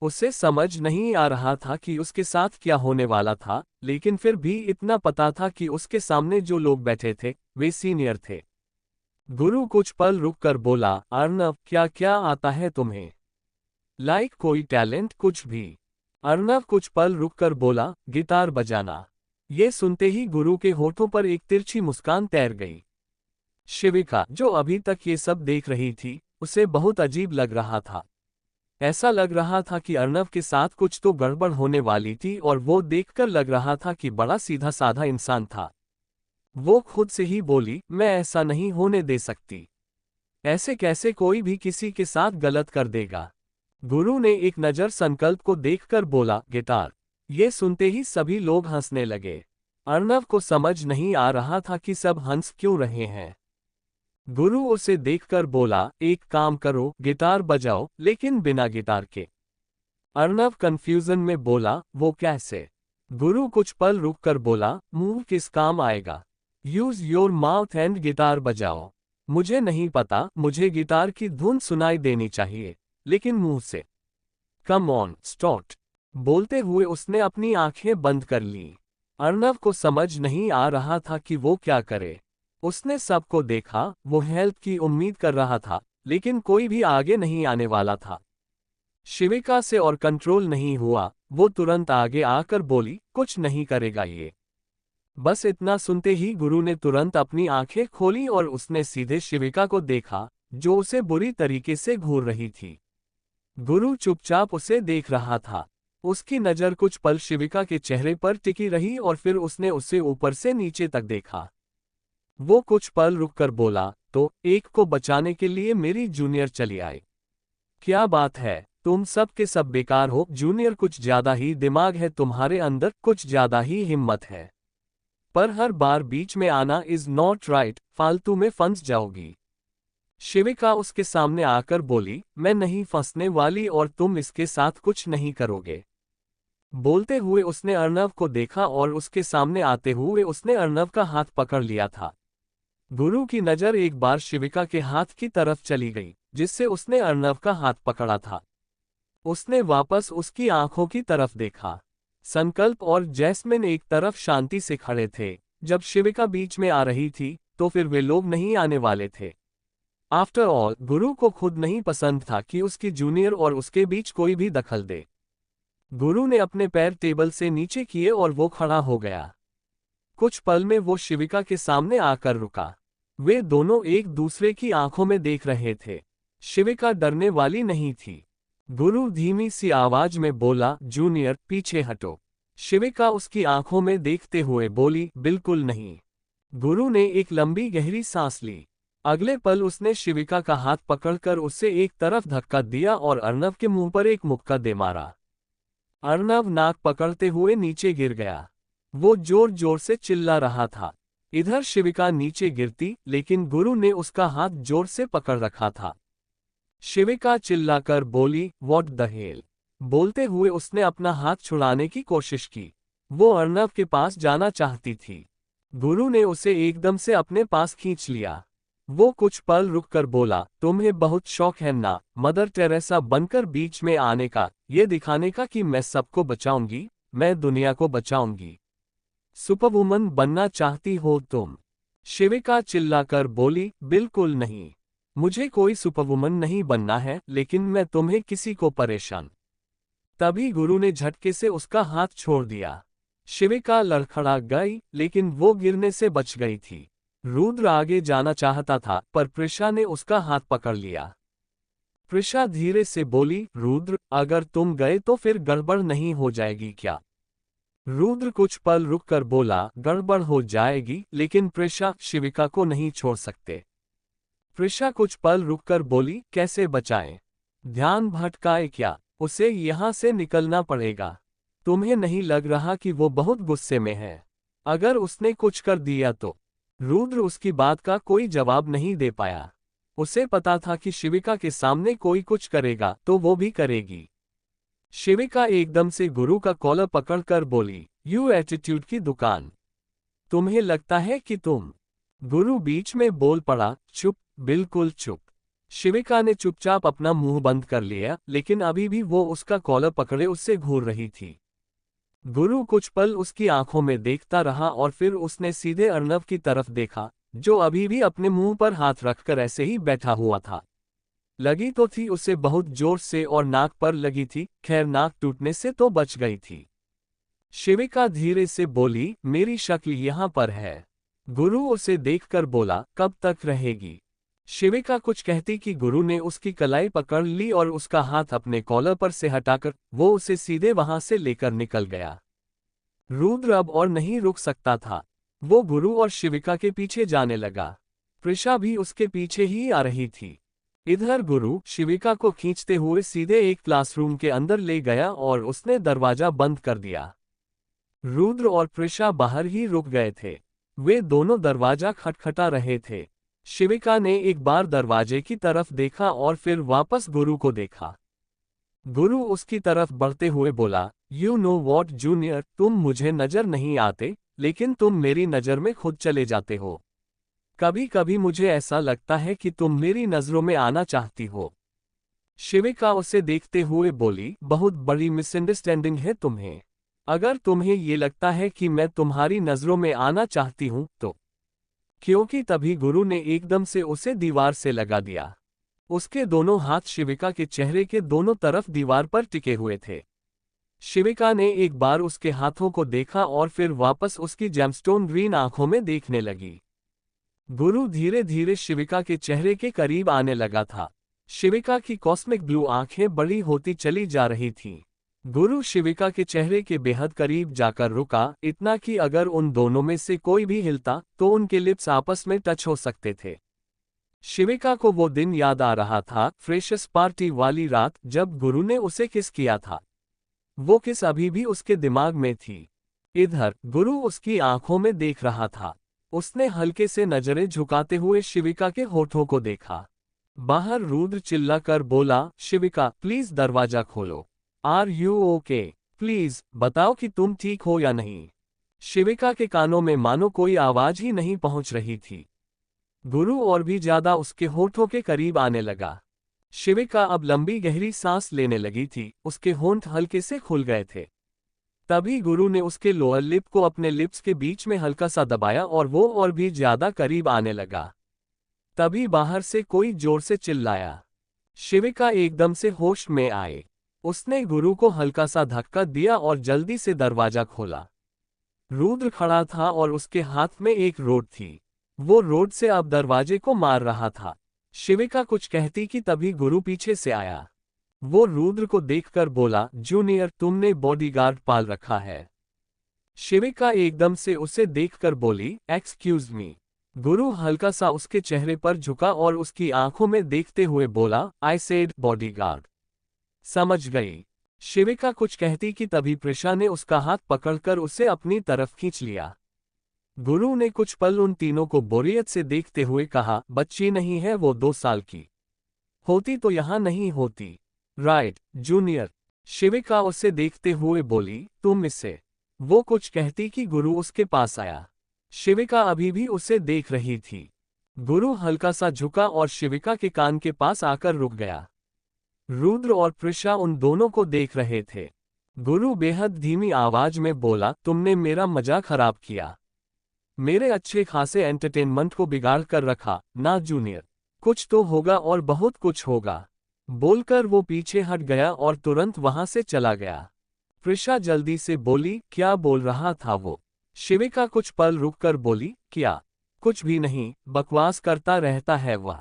उसे समझ नहीं आ रहा था कि उसके साथ क्या होने वाला था, लेकिन फिर भी इतना पता था कि उसके सामने जो लोग बैठे थे वे सीनियर थे। गुरु कुछ पल रुककर बोला, अर्नव, क्या क्या आता है तुम्हें? लाइक कोई टैलेंट, कुछ भी? अर्नव कुछ पल रुककर बोला, गिटार बजाना। ये सुनते ही गुरु के होठों पर एक तिरछी मुस्कान तैर गई। शिविका, जो अभी तक ये सब देख रही थी, उसे बहुत अजीब लग रहा था। ऐसा लग रहा था कि अर्नव के साथ कुछ तो गड़बड़ होने वाली थी और वो देखकर लग रहा था कि बड़ा सीधा साधा इंसान था। वो खुद से ही बोली, मैं ऐसा नहीं होने दे सकती। ऐसे कैसे कोई भी किसी के साथ गलत कर देगा? गुरु ने एक नज़र संकल्प को देखकर बोला, गिटार। ये सुनते ही सभी लोग हंसने लगे। अर्नव को समझ नहीं आ रहा था कि सब हंस क्यों रहे हैं। गुरु उसे देखकर बोला, एक काम करो, गिटार बजाओ, लेकिन बिना गिटार के। अर्नव कंफ्यूजन में बोला, वो कैसे? गुरु कुछ पल रुककर बोला, मुंह किस काम आएगा? Use your mouth and guitar बजाओ। मुझे नहीं पता, मुझे गिटार की धुन सुनाई देनी चाहिए, लेकिन मुंह से। Come on, start. बोलते हुए उसने अपनी आंखें बंद कर लीं। अर्नव को समझ नहीं आ रहा था कि वो क्या करे। उसने सबको देखा, वो हेल्प की उम्मीद कर रहा था, लेकिन कोई भी आगे नहीं आने वाला था। शिविका से और कंट्रोल नहीं हुआ, वो तुरंत आगे आकर बोली, कुछ नहीं करेगा ये। बस इतना सुनते ही गुरु ने तुरंत अपनी आंखें खोली और उसने सीधे शिविका को देखा, जो उसे बुरी तरीके से घूर रही थी। गुरु चुपचाप उसे देख रहा था। उसकी नज़र कुछ पल शिविका के चेहरे पर टिकी रही और फिर उसने उसे ऊपर से नीचे तक देखा। वो कुछ पल रुककर बोला, तो एक को बचाने के लिए मेरी जूनियर चली आई। क्या बात है, तुम सब के सब बेकार हो जूनियर, कुछ ज्यादा ही दिमाग है तुम्हारे अंदर, कुछ ज्यादा ही हिम्मत है। पर हर बार बीच में आना इज नॉट राइट, फालतू में फंस जाओगी। शिविका उसके सामने आकर बोली, मैं नहीं फंसने वाली और तुम इसके साथ कुछ नहीं करोगे। बोलते हुए उसने अर्नव को देखा और उसके सामने आते हुए उसने अर्नव का हाथ पकड़ लिया था। गुरु की नज़र एक बार शिविका के हाथ की तरफ चली गई, जिससे उसने अर्नव का हाथ पकड़ा था। उसने वापस उसकी आंखों की तरफ देखा। संकल्प और जैस्मिन एक तरफ शांति से खड़े थे। जब शिविका बीच में आ रही थी तो फिर वे लोग नहीं आने वाले थे। आफ्टर ऑल, गुरु को खुद नहीं पसंद था कि उसकी जूनियर और उसके बीच कोई भी दखल दे। गुरु ने अपने पैर टेबल से नीचे किए और वो खड़ा हो गया। कुछ पल में वो शिविका के सामने आकर रुका। वे दोनों एक दूसरे की आंखों में देख रहे थे। शिविका डरने वाली नहीं थी। गुरु धीमी सी आवाज में बोला, जूनियर पीछे हटो। शिविका उसकी आंखों में देखते हुए बोली, बिल्कुल नहीं। गुरु ने एक लंबी गहरी सांस ली। अगले पल उसने शिविका का हाथ पकड़कर उसे एक तरफ धक्का दिया और अर्नव के मुंह पर एक मुक्का दे मारा। अर्नव नाक पकड़ते हुए नीचे गिर गया। वो जोर जोर से चिल्ला रहा था। इधर शिविका नीचे गिरती, लेकिन गुरु ने उसका हाथ जोर से पकड़ रखा था। शिविका चिल्लाकर बोली, व्हाट द हेल। बोलते हुए उसने अपना हाथ छुड़ाने की कोशिश की। वो अर्नव के पास जाना चाहती थी। गुरु ने उसे एकदम से अपने पास खींच लिया। वो कुछ पल रुककर बोला, तुम्हें बहुत शौक है ना मदर टेरेसा बनकर बीच में आने का, ये दिखाने का कि मैं सबको बचाऊंगी, मैं दुनिया को बचाऊंगी। सुपरवुमन बनना चाहती हो तुम? शिविका चिल्लाकर बोली, बिल्कुल नहीं। मुझे कोई सुपरवुमन नहीं बनना है, लेकिन मैं तुम्हें किसी को परेशान। तभी गुरु ने झटके से उसका हाथ छोड़ दिया। शिविका लड़खड़ा गई, लेकिन वो गिरने से बच गई थी। रुद्र आगे जाना चाहता था, पर प्रिशा ने उसका हाथ पकड़ लिया। प्रिशा धीरे से बोली, रुद्र, अगर तुम गए तो फिर गड़बड़ नहीं हो जाएगी क्या? रुद्र कुछ पल रुककर बोला, गड़बड़ हो जाएगी, लेकिन प्रिशा, शिविका को नहीं छोड़ सकते। प्रिशा कुछ पल रुककर बोली, कैसे बचाएं? ध्यान भटकाए क्या? उसे यहां से निकलना पड़ेगा। तुम्हें नहीं लग रहा कि वो बहुत गुस्से में है? अगर उसने कुछ कर दिया तो? रुद्र उसकी बात का कोई जवाब नहीं दे पाया। उसे पता था कि शिविका के सामने कोई कुछ करेगा तो वो भी करेगी। शिविका एकदम से गुरु का कॉलर पकड़कर बोली, यू एटीट्यूड की दुकान, तुम्हें लगता है कि तुम। गुरु बीच में बोल पड़ा, चुप, बिल्कुल चुप। शिविका ने चुपचाप अपना मुंह बंद कर लिया, लेकिन अभी भी वो उसका कॉलर पकड़े उससे घूर रही थी। गुरु कुछ पल उसकी आंखों में देखता रहा और फिर उसने सीधे अर्णव की तरफ देखा, जो अभी भी अपने मुंह पर हाथ रखकर ऐसे ही बैठा हुआ था। लगी तो थी उसे बहुत जोर से और नाक पर लगी थी, खैर नाक टूटने से तो बच गई थी। शिविका धीरे से बोली, मेरी शक्ल यहाँ पर है। गुरु उसे देखकर बोला, कब तक रहेगी? शिविका कुछ कहती कि गुरु ने उसकी कलाई पकड़ ली और उसका हाथ अपने कॉलर पर से हटाकर वो उसे सीधे वहां से लेकर निकल गया। रुद्र अब और नहीं रुक सकता था। वो गुरु और शिविका के पीछे जाने लगा। प्रिशा भी उसके पीछे ही आ रही थी। इधर गुरु शिविका को खींचते हुए सीधे एक क्लासरूम के अंदर ले गया और उसने दरवाजा बंद कर दिया। रुद्र और प्रिशा बाहर ही रुक गए थे। वे दोनों दरवाजा खटखटा रहे थे। शिविका ने एक बार दरवाजे की तरफ देखा और फिर वापस गुरु को देखा। गुरु उसकी तरफ बढ़ते हुए बोला, यू नो वॉट जूनियर, तुम मुझे नजर नहीं आते, लेकिन तुम मेरी नजर में खुद चले जाते हो। कभी कभी मुझे ऐसा लगता है कि तुम मेरी नजरों में आना चाहती हो। शिविका उसे देखते हुए बोली, बहुत बड़ी मिसअंडरस्टैंडिंग है तुम्हें। अगर तुम्हें ये लगता है कि मैं तुम्हारी नजरों में आना चाहती हूं तो। क्योंकि तभी गुरु ने एकदम से उसे दीवार से लगा दिया। उसके दोनों हाथ शिविका के चेहरे के दोनों तरफ दीवार पर टिके हुए थे। शिविका ने एक बार उसके हाथों को देखा और फिर वापस उसकी जेमस्टोन ग्रीन आंखों में देखने लगी। गुरु धीरे धीरे शिविका के चेहरे के करीब आने लगा था। शिविका की कॉस्मिक ब्लू आंखें बड़ी होती चली जा रही थीं। गुरु शिविका के चेहरे के बेहद करीब जाकर रुका, इतना कि अगर उन दोनों में से कोई भी हिलता तो उनके लिप्स आपस में टच हो सकते थे। शिविका को वो दिन याद आ रहा था, फ्रेशर्स पार्टी वाली रात जब गुरु ने उसे किस किया था। वो किस अभी भी उसके दिमाग में थी। इधर गुरु उसकी आंखों में देख रहा था। उसने हल्के से नजरें झुकाते हुए शिविका के होठों को देखा। बाहर रुद्र चिल्लाकर बोला, शिविका प्लीज दरवाजा खोलो। Are you okay? प्लीज बताओ कि तुम ठीक हो या नहीं। शिविका के कानों में मानो कोई आवाज ही नहीं पहुंच रही थी। गुरु और भी ज्यादा उसके होठों के करीब आने लगा। शिविका अब लंबी गहरी सांस लेने लगी थी, उसके होंठ हल्के से खुल गए थे। तभी गुरु ने उसके लोअर लिप को अपने लिप्स के बीच में हल्का सा दबाया और वो और भी ज्यादा करीब आने लगा। तभी बाहर से कोई जोर से चिल्लाया। शिविका एकदम से होश में आए। उसने गुरु को हल्का सा धक्का दिया और जल्दी से दरवाजा खोला। रुद्र खड़ा था और उसके हाथ में एक रोड थी। वो रोड से अब दरवाजे को मार रहा था। शिविका कुछ कहती कि तभी गुरु पीछे से आया। वो रुद्र को देखकर बोला, जूनियर तुमने बॉडीगार्ड पाल रखा है? शिविका एकदम से उसे देखकर बोली, एक्सक्यूज मी। गुरु हल्का सा उसके चेहरे पर झुका और उसकी आंखों में देखते हुए बोला, आई सेड बॉडीगार्ड। समझ गई। शिविका कुछ कहती कि तभी प्रिशा ने उसका हाथ पकड़कर उसे अपनी तरफ खींच लिया। गुरु ने कुछ पल उन तीनों को बोरियत से देखते हुए कहा, बच्ची नहीं है वो, 2 साल की होती तो यहां नहीं होती। Right junior. शिविका उसे देखते हुए बोली, तुम इससे। वो कुछ कहती कि गुरु उसके पास आया। शिविका अभी भी उसे देख रही थी। गुरु हल्का सा झुका और शिविका के कान के पास आकर रुक गया। रुद्र और प्रिशा उन दोनों को देख रहे थे। गुरु बेहद धीमी आवाज में बोला, तुमने मेरा मजाक खराब किया। मेरे अच्छे खासे एंटरटेनमेंट को बिगाड़ कर रखा ना जूनियर। कुछ तो होगा और बहुत कुछ होगा। बोलकर वो पीछे हट गया और तुरंत वहां से चला गया। प्रिशा जल्दी से बोली, क्या बोल रहा था वो? शिविका कुछ पल रुककर बोली, क्या? कुछ भी नहीं, बकवास करता रहता है वह।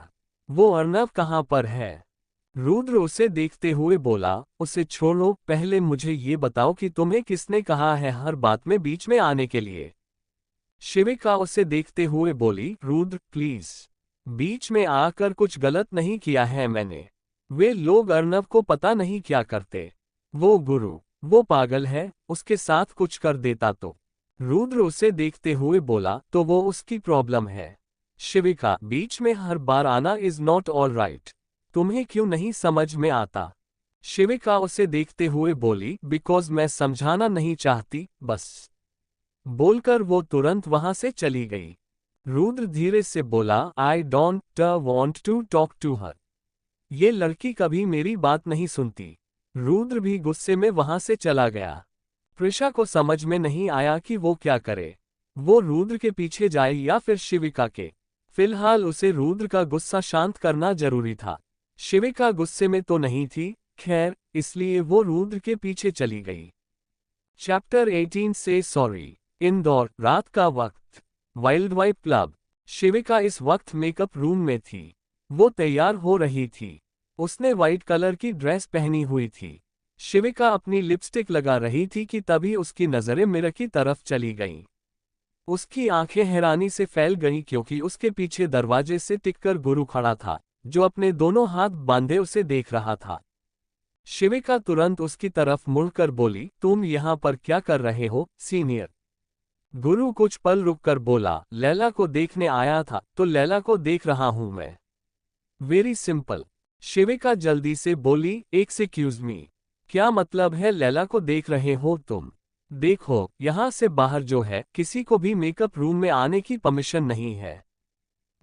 वो अर्नब कहाँ पर है? रुद्र उसे देखते हुए बोला, उसे छोड़ो, पहले मुझे ये बताओ कि तुम्हें किसने कहा है हर बात में बीच में आने के लिए? शिविका उसे देखते हुए बोली, रुद्र प्लीज, बीच में आकर कुछ गलत नहीं किया है मैंने। वे लोग अर्नब को पता नहीं क्या करते। वो गुरु, वो पागल है, उसके साथ कुछ कर देता तो। रुद्र उसे देखते हुए बोला, तो वो उसकी प्रॉब्लम है। शिविका, बीच में हर बार आना इज नॉट ऑल राइट। तुम्हें क्यों नहीं समझ में आता? शिविका उसे देखते हुए बोली, बिकॉज मैं समझाना नहीं चाहती, बस। बोलकर वो तुरंत वहां से चली गई। रुद्र धीरे से बोला, I don't want to talk to her. ये लड़की कभी मेरी बात नहीं सुनती। रुद्र भी गुस्से में वहां से चला गया। प्रिशा को समझ में नहीं आया कि वो क्या करे। वो रुद्र के पीछे जाए या फिर शिविका के। फिलहाल उसे रुद्र का गुस्सा शांत करना जरूरी था। शिविका गुस्से में तो नहीं थी, खैर, इसलिए वो रुद्र के पीछे चली गई। चैप्टर 18 से सॉरी। इंदौर, रात का वक्त। Wild wife club. शिविका इस वक्त मेकअप रूम में थी। वो तैयार हो रही थी। उसने व्हाइट कलर की ड्रेस पहनी हुई थी। शिविका अपनी लिपस्टिक लगा रही थी कि तभी उसकी नजरें मिरर की तरफ चली गईं। उसकी आंखें हैरानी से फैल गईं क्योंकि उसके पीछे दरवाजे से टिककर गुरु खड़ा था, जो अपने दोनों हाथ बांधे उसे देख रहा था। शिविका तुरंत उसकी तरफ मुड़कर बोली, तुम यहाँ पर क्या कर रहे हो, सीनियर? गुरु कुछ पल रुककर बोला, लैला को देखने आया था, तो लैला को देख रहा हूं मैं। Very simple. शिविका जल्दी से बोली, एक्सक्यूज मी, क्या मतलब है लैला को देख रहे हो तुम? देखो, यहाँ से बाहर जो है, किसी को भी मेकअप रूम में आने की परमिशन नहीं है।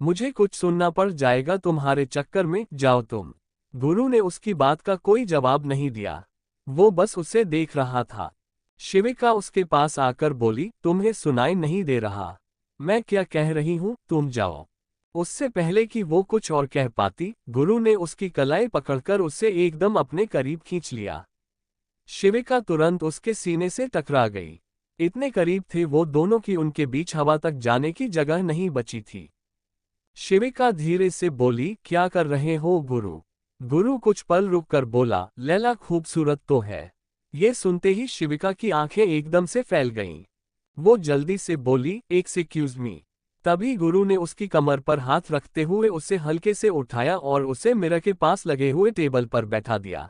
मुझे कुछ सुनना पड़ जाएगा तुम्हारे चक्कर में, जाओ तुम। गुरु ने उसकी बात का कोई जवाब नहीं दिया। वो बस उसे देख रहा था। शिविका उसके पास आकर बोली, तुम्हें सुनाई नहीं दे रहा मैं क्या कह रही हूँ? तुम जाओ। उससे पहले कि वो कुछ और कह पाती, गुरु ने उसकी कलाई पकड़कर उसे एकदम अपने करीब खींच लिया। शिविका तुरंत उसके सीने से टकरा गई। इतने करीब थे वो दोनों कि उनके बीच हवा तक जाने की जगह नहीं बची थी। शिविका धीरे से बोली, क्या कर रहे हो गुरु? गुरु कुछ पल रुककर बोला, लैला खूबसूरत तो है। ये सुनते ही शिविका की आंखें एकदम से फैल गईं। वो जल्दी से बोली, एक्सक्यूज मी। तभी गुरु ने उसकी कमर पर हाथ रखते हुए उसे हल्के से उठाया और उसे मिरर के पास लगे हुए टेबल पर बैठा दिया।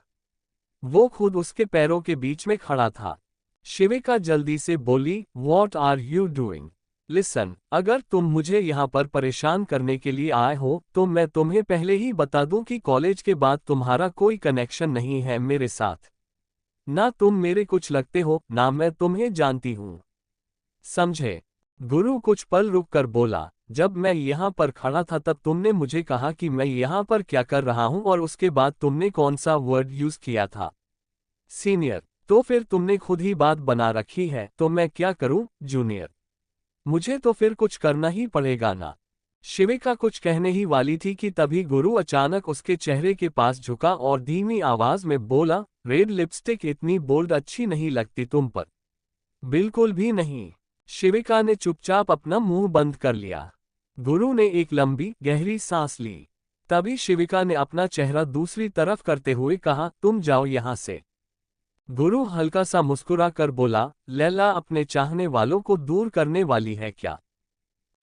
वो खुद उसके पैरों के बीच में खड़ा था। शिविका जल्दी से बोली, what are you doing? Listen, अगर तुम मुझे यहाँ पर परेशान करने के लिए आए हो तो मैं तुम्हें पहले ही बता दूं कि कॉलेज के बाद तुम्हारा कोई कनेक्शन नहीं है मेरे साथ। ना तुम मेरे कुछ लगते हो, ना मैं तुम्हें जानती हूँ। समझे? गुरु कुछ पल रुककर बोला, जब मैं यहाँ पर खड़ा था तब तुमने मुझे कहा कि मैं यहाँ पर क्या कर रहा हूँ और उसके बाद तुमने कौन सा वर्ड यूज किया था? सीनियर। तो फिर तुमने खुद ही बात बना रखी है, तो मैं क्या करूँ जूनियर? मुझे तो फिर कुछ करना ही पड़ेगा ना। शिविका कुछ कहने ही वाली थी कि तभी गुरु अचानक उसके चेहरे के पास झुका और धीमी आवाज में बोला, रेड लिपस्टिक इतनी बोल्ड अच्छी नहीं लगती तुम पर। बिल्कुल भी नहीं। शिविका ने चुपचाप अपना मुंह बंद कर लिया। गुरु ने एक लंबी गहरी सांस ली। तभी शिविका ने अपना चेहरा दूसरी तरफ करते हुए कहा, तुम जाओ यहां से। गुरु हल्का सा मुस्कुरा कर बोला, लैला अपने चाहने वालों को दूर करने वाली है क्या?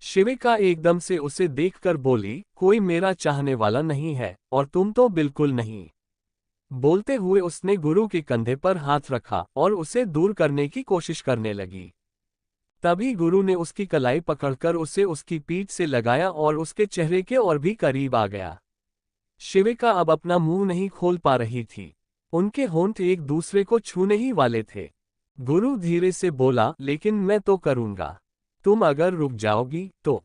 शिविका एकदम से उसे देखकर बोली, कोई मेरा चाहने वाला नहीं है, और तुम तो बिल्कुल नहीं। बोलते हुए उसने गुरु के कंधे पर हाथ रखा और उसे दूर करने की कोशिश करने लगी। तभी गुरु ने उसकी कलाई पकड़कर उसे उसकी पीठ से लगाया और उसके चेहरे के और भी करीब आ गया। शिविका अब अपना मुंह नहीं खोल पा रही थी। उनके होंठ एक दूसरे को छूने ही वाले थे। गुरु धीरे से बोला, लेकिन मैं तो करूंगा, तुम अगर रुक जाओगी तो।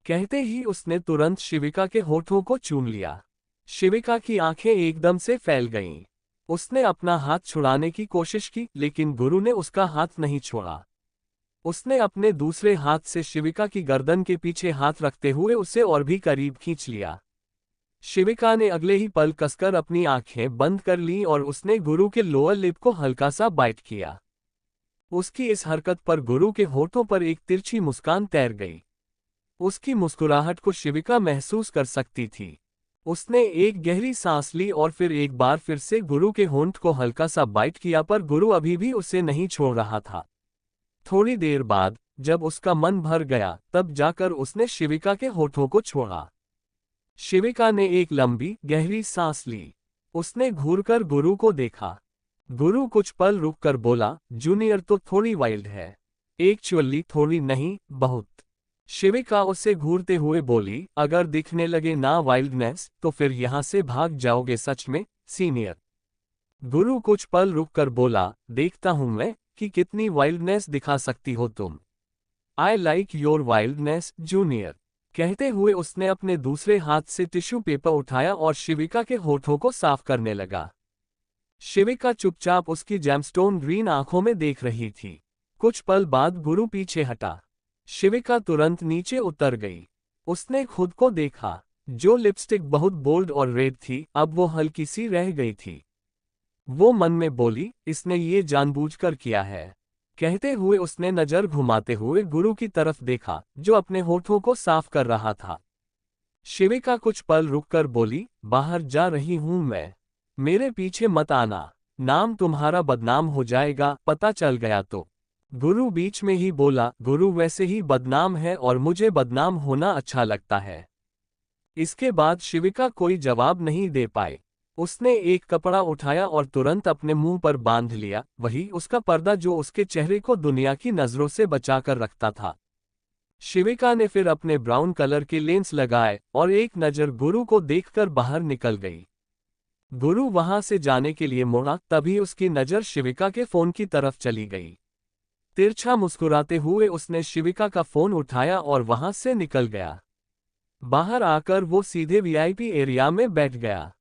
कहते ही उसने तुरंत शिविका के होठों को चूम लिया। शिविका की आंखें एकदम से फैल गईं। उसने अपना हाथ छुड़ाने की कोशिश की, लेकिन गुरु ने उसका हाथ नहीं छोड़ा। उसने अपने दूसरे हाथ से शिविका की गर्दन के पीछे हाथ रखते हुए उसे और भी करीब खींच लिया। शिविका ने अगले ही पल कसकर अपनी आंखें बंद कर लीं और उसने गुरु के लोअर लिप को हल्का सा बाइट किया। उसकी इस हरकत पर गुरु के होठों पर एक तिरछी मुस्कान तैर गई। उसकी मुस्कुराहट को शिविका महसूस कर सकती थी। उसने एक गहरी सांस ली और फिर एक बार फिर से गुरु के होंठ को हल्का सा बाइट किया, पर गुरु अभी भी उसे नहीं छोड़ रहा था। थोड़ी देर बाद जब उसका मन भर गया तब जाकर उसने शिविका के होठों को छोड़ा। शिविका ने एक लंबी गहरी सांस ली। उसने घूरकर गुरु को देखा। गुरु कुछ पल रुककर बोला, जूनियर तो थोड़ी वाइल्ड है। एक्चुअली थोड़ी नहीं, बहुत। शिविका उससे घूरते हुए बोली, अगर दिखने लगे ना वाइल्डनेस तो फिर यहां से भाग जाओगे सच में, सीनियर। गुरु कुछ पल रुककर बोला, देखता हूं मैं कि कितनी वाइल्डनेस दिखा सकती हो तुम। I like your wildness, junior. कहते हुए उसने अपने दूसरे हाथ से टिश्यू पेपर उठाया और शिविका के होठों को साफ करने लगा। शिविका चुपचाप उसकी जेमस्टोन ग्रीन आंखों में देख रही थी। कुछ पल बाद गुरु पीछे हटा। शिविका तुरंत नीचे उतर गई। उसने खुद को देखा। जो लिपस्टिक बहुत बोल्ड और रेड थी अब वो हल्की सी रह गई थी। वो मन में बोली, इसने ये जानबूझकर किया है। कहते हुए उसने नजर घुमाते हुए गुरु की तरफ देखा जो अपने होठों को साफ कर रहा था। शिविका कुछ पल रुककर बोली, बाहर जा रही हूं मैं। मेरे पीछे मत आना, नाम तुम्हारा बदनाम हो जाएगा पता चल गया तो। गुरु बीच में ही बोला, गुरु वैसे ही बदनाम है और मुझे बदनाम होना अच्छा लगता है। इसके बाद शिविका कोई जवाब नहीं दे पाई। उसने एक कपड़ा उठाया और तुरंत अपने मुंह पर बांध लिया, वही उसका पर्दा जो उसके चेहरे को दुनिया की नजरों से बचाकर रखता था। शिविका ने फिर अपने ब्राउन कलर के लेंस लगाए और एक नजर गुरु को देखकर बाहर निकल गई। गुरु वहां से जाने के लिए मुड़ा, तभी उसकी नजर शिविका के फोन की तरफ चली गई। तिरछा मुस्कुराते हुए उसने शिविका का फोन उठाया और वहां से निकल गया। बाहर आकर वो सीधे वीआईपी एरिया में बैठ गया।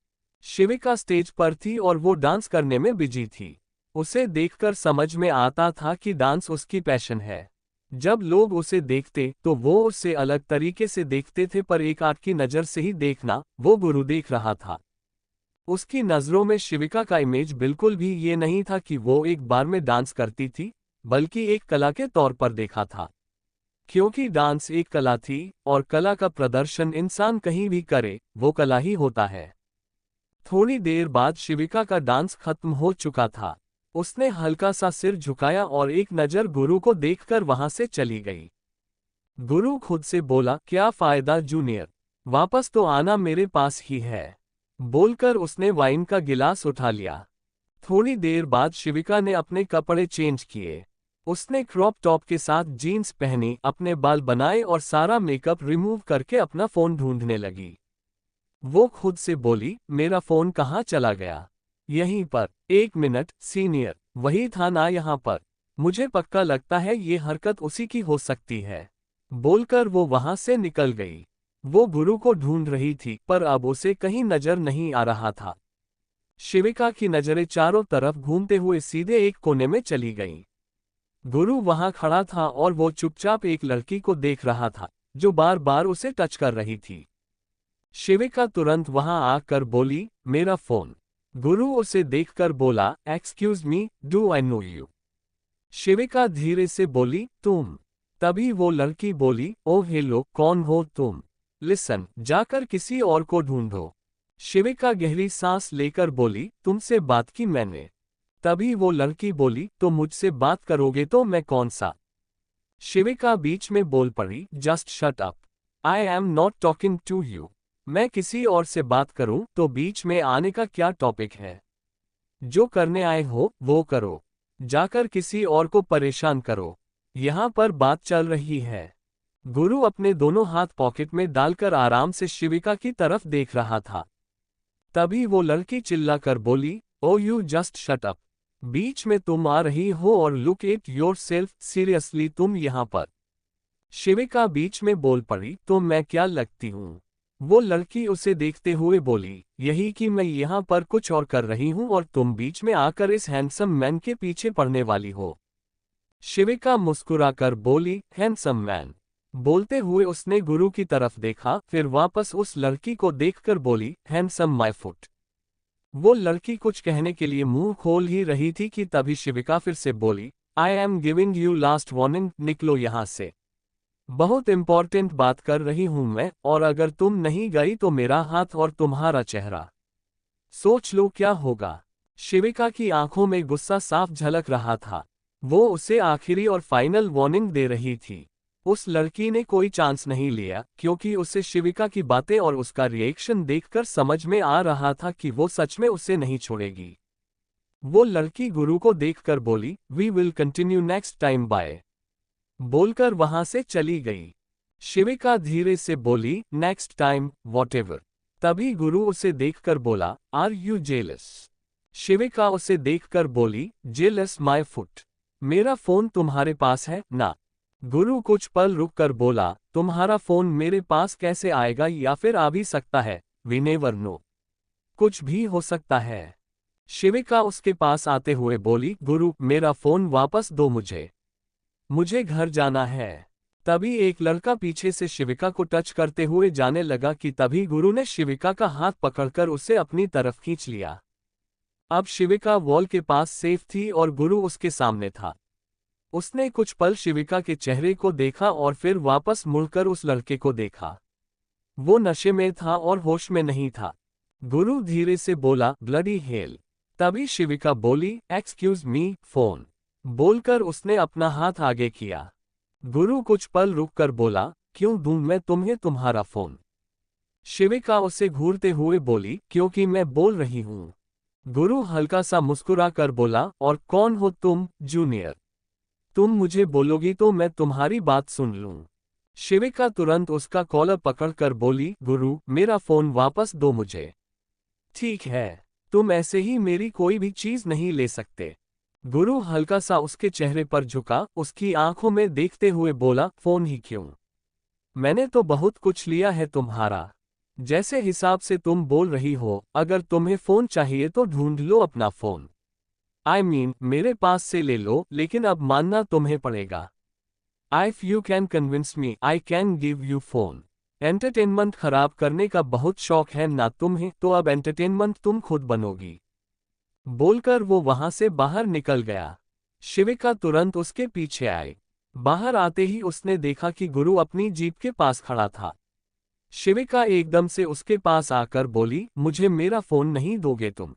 शिविका स्टेज पर थी और वो डांस करने में बिजी थी। उसे देखकर समझ में आता था कि डांस उसकी पैशन है। जब लोग उसे देखते तो वो उससे अलग तरीके से देखते थे, पर एक आंख की नज़र से ही देखना वो गुरु देख रहा था। उसकी नज़रों में शिविका का इमेज बिल्कुल भी ये नहीं था कि वो एक बार में डांस करती थी, बल्कि एक कला के तौर पर देखा था। क्योंकि डांस एक कला थी और कला का प्रदर्शन इंसान कहीं भी करे वो कला ही होता है। थोड़ी देर बाद शिविका का डांस खत्म हो चुका था। उसने हल्का सा सिर झुकाया और एक नज़र गुरु को देखकर वहां से चली गई। गुरु खुद से बोला, क्या फायदा जूनियर, वापस तो आना मेरे पास ही है। बोलकर उसने वाइन का गिलास उठा लिया। थोड़ी देर बाद शिविका ने अपने कपड़े चेंज किए। उसने क्रॉप टॉप के साथ जीन्स पहनी, अपने बाल बनाए और सारा मेकअप रिमूव करके अपना फोन ढूंढने लगी। वो खुद से बोली, मेरा फोन कहाँ चला गया? यहीं पर। एक मिनट सीनियर, वही था ना यहाँ पर? मुझे पक्का लगता है ये हरकत उसी की हो सकती है। बोलकर वो वहां से निकल गई। वो गुरु को ढूंढ रही थी पर अब उसे कहीं नजर नहीं आ रहा था। शिविका की नजरें चारों तरफ घूमते हुए सीधे एक कोने में चली गईं। गुरु वहां खड़ा था और वो चुपचाप एक लड़की को देख रहा था जो बार बार उसे टच कर रही थी। शिविका तुरंत वहां आकर बोली, मेरा फोन। गुरु उसे देखकर बोला, excuse me, do I know you? Shivika धीरे से बोली, तुम? तभी वो लड़की बोली, ओह हेलो, कौन हो तुम? लिसन, जाकर किसी और को ढूंढो। शिविका गहरी सांस लेकर बोली, तुमसे बात की मैंने। तभी वो लड़की बोली, तो मुझसे बात करोगे तो मैं कौन सा? शिविका बीच में बोल पड़ी, just shut up, I am not talking to you. मैं किसी और से बात करूं तो बीच में आने का क्या टॉपिक है? जो करने आए हो वो करो, जाकर किसी और को परेशान करो, यहां पर बात चल रही है। गुरु अपने दोनों हाथ पॉकेट में डालकर आराम से शिविका की तरफ देख रहा था। तभी वो लड़की चिल्लाकर बोली, ओ यू जस्ट शट अप, बीच में तुम आ रही हो और लुक एट योरसेल्फ, सीरियसली तुम यहां पर? शिविका बीच में बोल पड़ी, तो मैं क्या लगती हूं? वो लड़की उसे देखते हुए बोली, यही कि मैं यहाँ पर कुछ और कर रही हूँ और तुम बीच में आकर इस हैंडसम मैन के पीछे पड़ने वाली हो। शिविका मुस्कुराकर बोली, हैंडसम मैन? बोलते हुए उसने गुरु की तरफ देखा, फिर वापस उस लड़की को देखकर बोली, हैंडसम माय फुट। वो लड़की कुछ कहने के लिए मुंह खोल ही रही थी कि तभी शिविका फिर से बोली, I am giving you last warning, निकलो यहां से। बहुत इंपॉर्टेंट बात कर रही हूं मैं, और अगर तुम नहीं गई तो मेरा हाथ और तुम्हारा चेहरा सोच लो क्या होगा। शिविका की आंखों में गुस्सा साफ झलक रहा था। वो उसे आखिरी और फाइनल वार्निंग दे रही थी। उस लड़की ने कोई चांस नहीं लिया, क्योंकि उसे शिविका की बातें और उसका रिएक्शन देखकर समझ में आ रहा था कि वो सच में उसे नहीं छोड़ेगी। वो लड़की गुरु को देखकर बोली, we will continue next time bye, बोलकर वहां से चली गई। शिविका धीरे से बोली, नेक्स्ट टाइम वॉटेवर। तभी गुरु उसे देखकर बोला, आर यू जेलस। शिविका उसे देखकर बोली, जेलस माय फुट, मेरा फोन तुम्हारे पास है ना। गुरु कुछ पल रुककर बोला, तुम्हारा फोन मेरे पास कैसे आएगा, या फिर आ भी सकता है, वी नेवर नो, कुछ भी हो सकता है। शिविका उसके पास आते हुए बोली, गुरु मेरा फोन वापस दो, मुझे घर जाना है। तभी एक लड़का पीछे से शिविका को टच करते हुए जाने लगा कि तभी गुरु ने शिविका का हाथ पकड़कर उसे अपनी तरफ खींच लिया। अब शिविका वॉल के पास सेफ थी और गुरु उसके सामने था। उसने कुछ पल शिविका के चेहरे को देखा और फिर वापस मुड़कर उस लड़के को देखा। वो नशे में था और होश में नहीं था। गुरु धीरे से बोला, ब्लडी हेल। तभी शिविका बोली, एक्सक्यूज मी, फोन। बोलकर उसने अपना हाथ आगे किया। गुरु कुछ पल रुककर बोला, क्यों दूं मैं तुम्हें तुम्हारा फोन। शिविका उसे घूरते हुए बोली, क्योंकि मैं बोल रही हूं। गुरु हल्का सा मुस्कुरा कर बोला, और कौन हो तुम, जूनियर। तुम मुझे बोलोगी तो मैं तुम्हारी बात सुन लूं। शिविका तुरंत उसका कॉलर पकड़कर बोली, गुरु मेरा फोन वापस दो मुझे। ठीक है, तुम ऐसे ही मेरी कोई भी चीज नहीं ले सकते। गुरु हल्का सा उसके चेहरे पर झुका, उसकी आंखों में देखते हुए बोला, फोन ही क्यों, मैंने तो बहुत कुछ लिया है तुम्हारा। जैसे हिसाब से तुम बोल रही हो, अगर तुम्हें फोन चाहिए तो ढूंढ लो अपना फोन। I mean, मेरे पास से ले लो, लेकिन अब मानना तुम्हें पड़ेगा। If you can convince me, I can give you phone। Entertainment खराब करने का बहुत शौक है ना तुम्हें, तो अब एंटरटेनमेंट तुम खुद बनोगी। बोलकर वो वहां से बाहर निकल गया। शिविका तुरंत उसके पीछे आई। बाहर आते ही उसने देखा कि गुरु अपनी जीप के पास खड़ा था। शिविका एकदम से उसके पास आकर बोली, मुझे मेरा फोन नहीं दोगे तुम।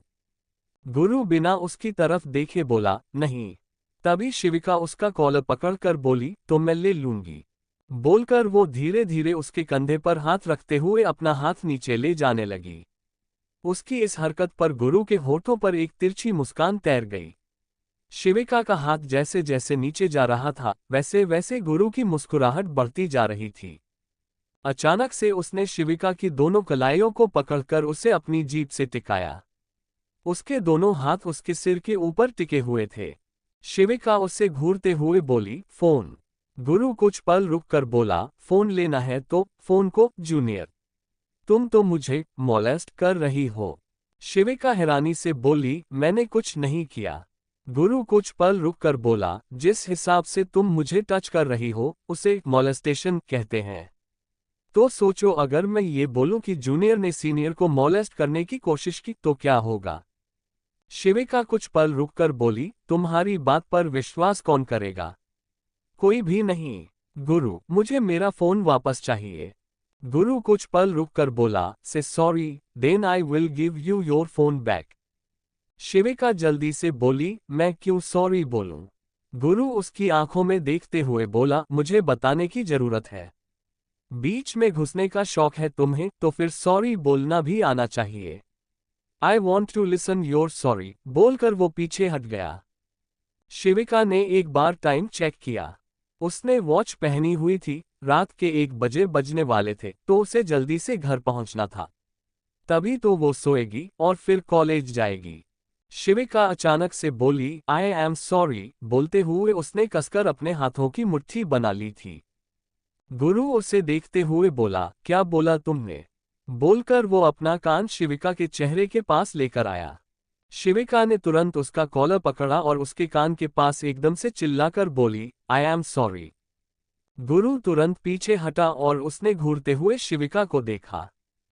गुरु बिना उसकी तरफ देखे बोला, नहीं। तभी शिविका उसका कॉलर पकड़कर बोली, तो मैं ले लूंगी। बोलकर वो धीरे धीरे उसके कंधे पर हाथ रखते हुए अपना हाथ नीचे ले जाने लगी। उसकी इस हरकत पर गुरु के होठों पर एक तिरछी मुस्कान तैर गई। शिविका का हाथ जैसे जैसे नीचे जा रहा था, वैसे वैसे गुरु की मुस्कुराहट बढ़ती जा रही थी। अचानक से उसने शिविका की दोनों कलाइयों को पकड़कर उसे अपनी जीभ से टिकाया। उसके दोनों हाथ उसके सिर के ऊपर टिके हुए थे। शिविका उससे घूरते हुए बोली, फोन। गुरु कुछ पल रुककर बोला, फोन लेना है तो फोन को, जूनियर। तुम तो मुझे मोलेस्ट कर रही हो। शिविका हैरानी से बोली, मैंने कुछ नहीं किया। गुरु कुछ पल रुककर बोला, जिस हिसाब से तुम मुझे टच कर रही हो, उसे मोलेस्टेशन कहते हैं। तो सोचो, अगर मैं ये बोलूं कि जूनियर ने सीनियर को मोलेस्ट करने की कोशिश की तो क्या होगा। शिविका कुछ पल रुककर बोली, तुम्हारी बात पर विश्वास कौन करेगा। कोई भी नहीं। गुरु, मुझे मेरा फोन वापस चाहिए। गुरु कुछ पल रुककर बोला, say sorry, then I will give you your phone back. Shivika जल्दी से बोली, मैं क्यों सॉरी बोलूं। गुरु उसकी आंखों में देखते हुए बोला, मुझे बताने की जरूरत है। बीच में घुसने का शौक है तुम्हें, तो फिर सॉरी बोलना भी आना चाहिए। I want to listen your sorry, बोलकर वो पीछे हट गया। शिविका ने एक बार टाइम चेक किया। उसने वॉच पहनी हुई थी, रात के 1 बजे बजने वाले थे, तो उसे जल्दी से घर पहुंचना था। तभी तो वो सोएगी और फिर कॉलेज जाएगी। शिविका अचानक से बोली, आई एम सॉरी। बोलते हुए उसने कसकर अपने हाथों की मुट्ठी बना ली थी। गुरु उसे देखते हुए बोला, क्या बोला तुमने। बोलकर वो अपना कान शिविका के चेहरे के पास लेकर आया। शिविका ने तुरंत उसका कॉलर पकड़ा और उसके कान के पास एकदम से चिल्लाकर बोली, आई एम सॉरी। गुरु तुरंत पीछे हटा और उसने घूरते हुए शिविका को देखा।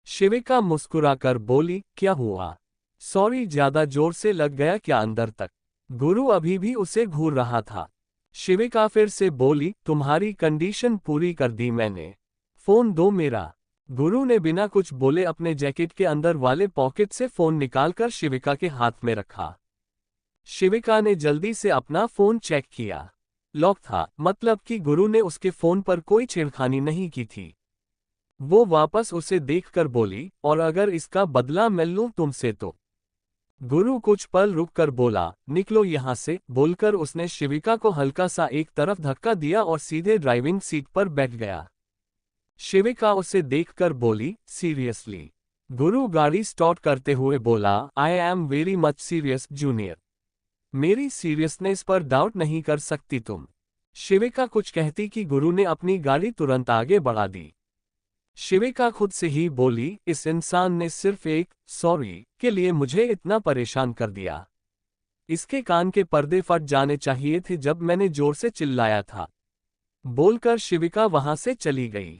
शिविका मुस्कुराकर बोली, क्या हुआ? सॉरी, ज्यादा जोर से लग गया क्या अंदर तक? गुरु अभी भी उसे घूर रहा था। शिविका फिर से बोली, तुम्हारी कंडीशन पूरी कर दी मैंने। फोन दो मेरा। गुरु ने बिना कुछ बोले अपने जैकेट के अंदर वाले पॉकेट से फोन निकालकर शिविका के हाथ में रखा। शिविका ने जल्दी से अपना फोन चेक किया। लॉक था, मतलब कि गुरु ने उसके फोन पर कोई छेड़खानी नहीं की थी। वो वापस उसे देखकर बोली, और अगर इसका बदला मैं लूं तुमसे तो? गुरु कुछ पल रुककर बोला, निकलो यहां से। बोलकर उसने शिविका को हल्का सा एक तरफ धक्का दिया और सीधे ड्राइविंग सीट पर बैठ गया। शिविका उसे देखकर बोली, सीरियसली? गुरु गाड़ी स्टार्ट करते हुए बोला, I am very much serious junior. मेरी सीरियसनेस पर डाउट नहीं कर सकती तुम। शिविका कुछ कहती कि गुरु ने अपनी गाड़ी तुरंत आगे बढ़ा दी। शिविका खुद से ही बोली, इस इंसान ने सिर्फ एक सॉरी के लिए मुझे इतना परेशान कर दिया। इसके कान के पर्दे फट जाने चाहिए थे जब मैंने जोर से चिल्लाया था। बोलकर शिविका वहां से चली गई।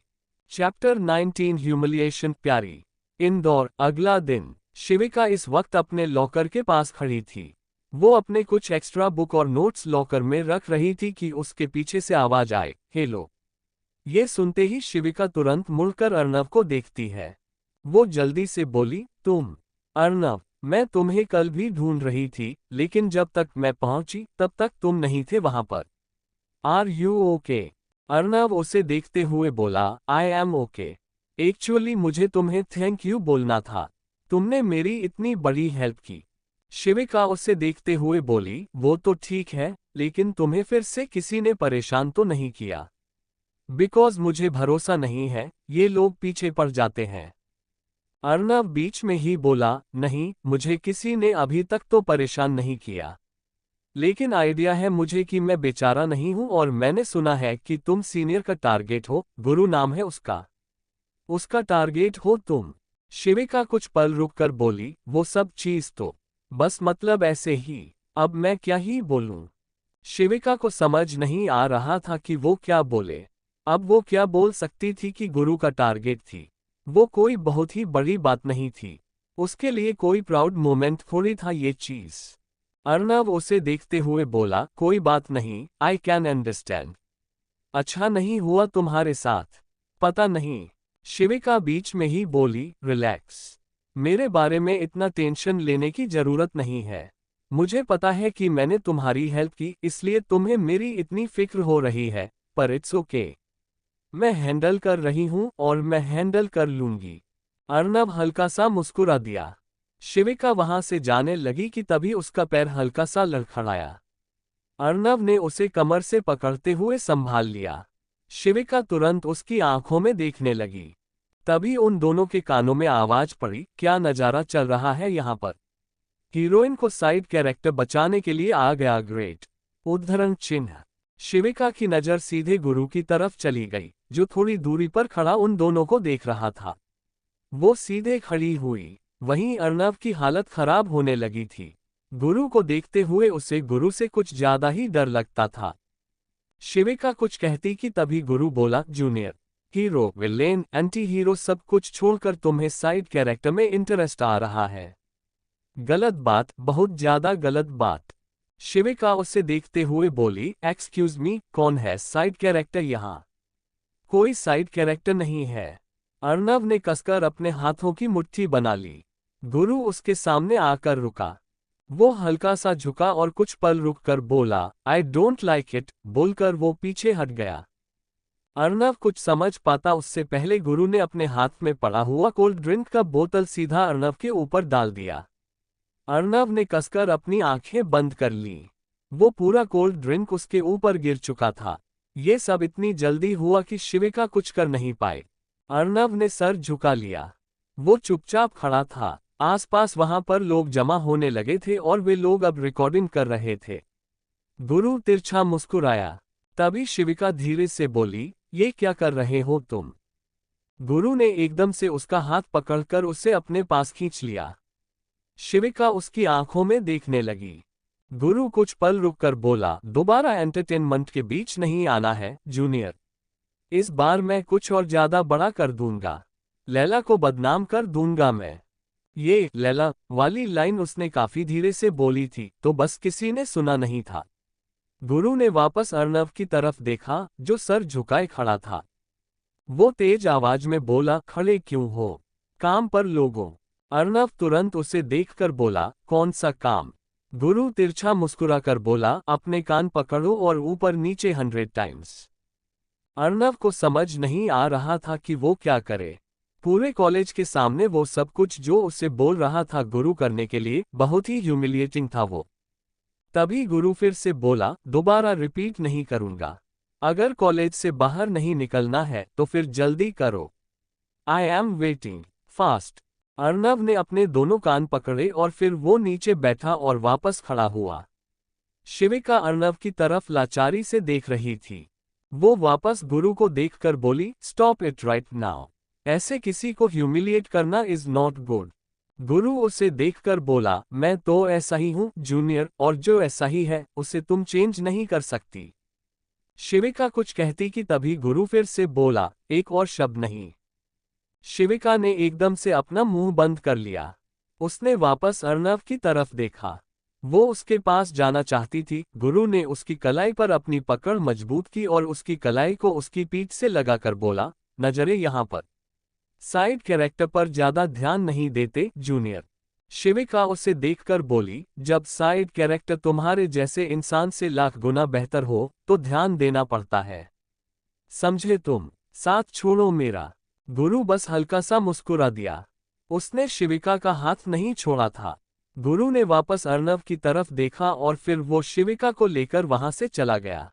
Chapter 19 humiliation. प्यारी। इंदौर। अगला दिन। शिविका इस वक्त अपने लॉकर के पास खड़ी थी। वो अपने कुछ एक्स्ट्रा बुक और नोट्स लॉकर में रख रही थी कि उसके पीछे से आवाज आए, हेलो। ये सुनते ही शिविका तुरंत मुड़कर अर्नव को देखती है। वो जल्दी से बोली, तुम? अर्नव, मैं तुम्हें कल भी ढूंढ रही थी, लेकिन जब तक मैं पहुंची तब तक तुम नहीं थे वहां पर। Are you okay? अर्नव उसे देखते हुए बोला, आई एम ओके। एक्चुअली मुझे तुम्हें थैंक यू बोलना था। तुमने मेरी इतनी बड़ी हेल्प की। शिविका उसे देखते हुए बोली, वो तो ठीक है, लेकिन तुम्हें फिर से किसी ने परेशान तो नहीं किया? बिकॉज मुझे भरोसा नहीं है, ये लोग पीछे पड़ जाते हैं। अर्नव बीच में ही बोला, नहीं, मुझे किसी ने अभी तक तो परेशान नहीं किया। लेकिन आइडिया है मुझे कि मैं बेचारा नहीं हूं और मैंने सुना है कि तुम सीनियर का टारगेट हो, गुरु नाम है उसका। उसका टारगेट हो तुम? शिविका कुछ पल रुककर बोली, वो सब चीज तो बस मतलब ऐसे ही। अब मैं क्या ही बोलूं? शिविका को समझ नहीं आ रहा था कि वो क्या बोले। अब वो क्या बोल सकती थी कि गुरु का टारगेट थी? वो कोई बहुत ही बड़ी बात नहीं थी। उसके लिए कोई प्राउड मोमेंट थोड़ी था ये चीज। अर्नव उसे देखते हुए बोला, कोई बात नहीं, आई कैन अंडरस्टैंड। अच्छा नहीं हुआ तुम्हारे साथ? पता नहीं। शिविका बीच में ही बोली, रिलैक्स। मेरे बारे में इतना टेंशन लेने की जरूरत नहीं है। मुझे पता है कि मैंने तुम्हारी हेल्प की, इसलिए तुम्हें मेरी इतनी फिक्र हो रही है, पर इट्स ओके। मैं हैंडल कर रही हूं और मैं हैंडल कर लूंगी। अर्नव हल्का सा मुस्कुरा दिया। शिविका वहां से जाने लगी कि तभी उसका पैर हल्का सा लड़खड़ाया। अर्नव ने उसे कमर से पकड़ते हुए संभाल लिया। शिविका तुरंत उसकी आंखों में देखने लगी। तभी उन दोनों के कानों में आवाज पड़ी, क्या नजारा चल रहा है यहाँ पर? हीरोइन को साइड कैरेक्टर बचाने के लिए आ गया ग्रेट! उद्धरण चिन्ह। शिविका की नजर सीधे गुरु की तरफ चली गई, जो थोड़ी दूरी पर खड़ा उन दोनों को देख रहा था। वो सीधे खड़ी हुई। वहीं अर्नव की हालत खराब होने लगी थी। गुरु को देखते हुए उसे गुरु से कुछ ज्यादा ही डर लगता था। शिविका कुछ कहती कि तभी गुरु बोला, junior, hero, villain, anti hero सब कुछ छोड़कर तुम्हें साइड कैरेक्टर में इंटरेस्ट आ रहा है। गलत बात, बहुत ज्यादा गलत बात। शिविका उसे देखते हुए बोली, एक्सक्यूज मी, कौन है साइड कैरेक्टर यहाँ? कोई साइड कैरेक्टर नहीं है। अर्नव ने कसकर अपने हाथों की मुट्ठी बना ली। गुरु उसके सामने आकर रुका। वो हल्का सा झुका और कुछ पल रुककर बोला, आई डोंट लाइक इट। बोलकर वो पीछे हट गया। अर्नव कुछ समझ पाता उससे पहले गुरु ने अपने हाथ में पड़ा हुआ कोल्ड ड्रिंक का बोतल सीधा अर्नव के ऊपर डाल दिया। अर्नव ने कसकर अपनी आंखें बंद कर लीं। वो पूरा कोल्ड ड्रिंक उसके ऊपर गिर चुका था। ये सब इतनी जल्दी हुआ कि शिविका कुछ कर नहीं पाए। अर्नव ने सर झुका लिया। वो चुपचाप खड़ा था। आसपास वहां पर लोग जमा होने लगे थे और वे लोग अब रिकॉर्डिंग कर रहे थे। गुरु तिरछा मुस्कुराया। तभी शिविका धीरे से बोली, ये क्या कर रहे हो तुम? गुरु ने एकदम से उसका हाथ पकड़कर उसे अपने पास खींच लिया। शिविका उसकी आंखों में देखने लगी। गुरु कुछ पल रुककर बोला, दोबारा एंटरटेनमेंट के बीच नहीं आना है, जूनियर। इस बार मैं कुछ और ज्यादा बड़ा कर दूंगा। लैला को बदनाम कर दूंगा मैं। ये लैला वाली लाइन उसने काफी धीरे से बोली थी, तो बस किसी ने सुना नहीं था। गुरु ने वापस अर्नव की तरफ देखा, जो सर झुकाए खड़ा था। वो तेज आवाज में बोला, खड़े क्यों हो? काम पर लोगों। अर्नव तुरंत उसे देखकर बोला, कौन सा काम? गुरु तिरछा मुस्कुराकर बोला, अपने कान पकड़ो और ऊपर नीचे 100 टाइम्स। अर्नव को समझ नहीं आ रहा था कि वो क्या करे। पूरे कॉलेज के सामने वो सब कुछ जो उसे बोल रहा था गुरु करने के लिए, बहुत ही ह्यूमिलिएटिंग था वो। तभी गुरु फिर से बोला, दोबारा रिपीट नहीं करूंगा। अगर कॉलेज से बाहर नहीं निकलना है तो फिर जल्दी करो। I am waiting. Fast. Arnav ने अपने दोनों कान पकड़े और फिर वो नीचे बैठा और वापस खड़ा हुआ। शिविका अर्नव की तरफ लाचारी से देख रही थी। वो वापस गुरु को देखकर बोली, स्टॉप इट राइट नाउ। ऐसे किसी को ह्यूमिलिएट करना इज नॉट गुड। गुरु उसे देखकर बोला, मैं तो ऐसा ही हूं जूनियर, और जो ऐसा ही है उसे तुम चेंज नहीं कर सकती। शिविका कुछ कहती कि तभी गुरु फिर से बोला, एक और शब्द नहीं। शिविका ने एकदम से अपना मुंह बंद कर लिया। उसने वापस अर्नव की तरफ देखा। वो उसके पास जाना चाहती थी। गुरु ने उसकी कलाई पर अपनी पकड़ मजबूत की और उसकी कलाई को उसकी पीठ से लगाकर बोला, नजरें यहां पर। साइड कैरेक्टर पर ज्यादा ध्यान नहीं देते जूनियर। शिविका उसे देखकर बोली, जब साइड कैरेक्टर तुम्हारे जैसे इंसान से लाख गुना बेहतर हो तो ध्यान देना पड़ता है, समझे तुम? साथ छोड़ो मेरा। गुरु बस हल्का सा मुस्कुरा दिया। उसने शिविका का हाथ नहीं छोड़ा था। गुरु ने वापस अर्नव की तरफ देखा और फिर वो शिविका को लेकर वहां से चला गया।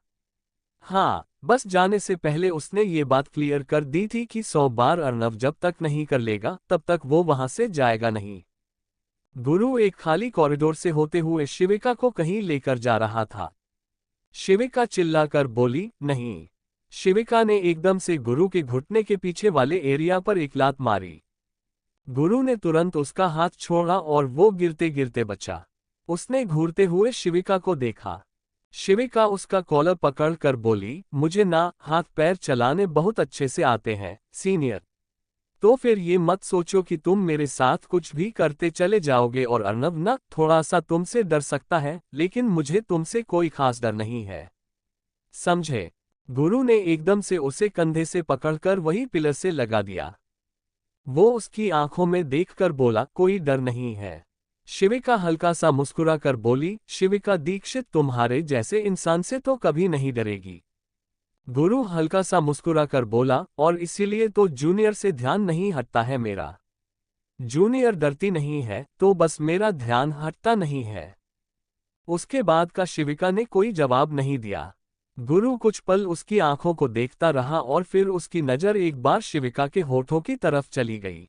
हाँ, बस जाने से पहले उसने ये बात क्लियर कर दी थी कि 100 बार अर्नव जब तक नहीं कर लेगा तब तक वो वहां से जाएगा नहीं। गुरु एक खाली कॉरिडोर से होते हुए शिविका को कहीं लेकर जा रहा था। शिविका चिल्लाकर बोली, नहीं। शिविका ने एकदम से गुरु के घुटने के पीछे वाले एरिया पर एक लात मारी। गुरु ने तुरंत उसका हाथ छोड़ा और वो गिरते गिरते बचा। उसने घूरते हुए शिविका को देखा। शिविका उसका कॉलर पकड़कर बोली, मुझे ना हाथ पैर चलाने बहुत अच्छे से आते हैं सीनियर। तो फिर ये मत सोचो कि तुम मेरे साथ कुछ भी करते चले जाओगे। और अर्नव ना थोड़ा सा तुमसे डर सकता है, लेकिन मुझे तुमसे कोई खास डर नहीं है, समझे? गुरु ने एकदम से उसे कंधे से पकड़कर वही पिलर से लगा दिया। वो उसकी आंखों में देखकर बोला, कोई डर नहीं है। शिविका हल्का सा मुस्कुराकर बोली, शिविका दीक्षित तुम्हारे जैसे इंसान से तो कभी नहीं डरेगी। गुरु हल्का सा मुस्कुराकर बोला, और इसीलिए तो जूनियर से ध्यान नहीं हटता है मेरा। जूनियर डरती नहीं है तो बस मेरा ध्यान हटता नहीं है। उसके बाद का शिविका ने कोई जवाब नहीं दिया। गुरु कुछ पल उसकी आंखों को देखता रहा और फिर उसकी नजर एक बार शिविका के होठों की तरफ चली गई।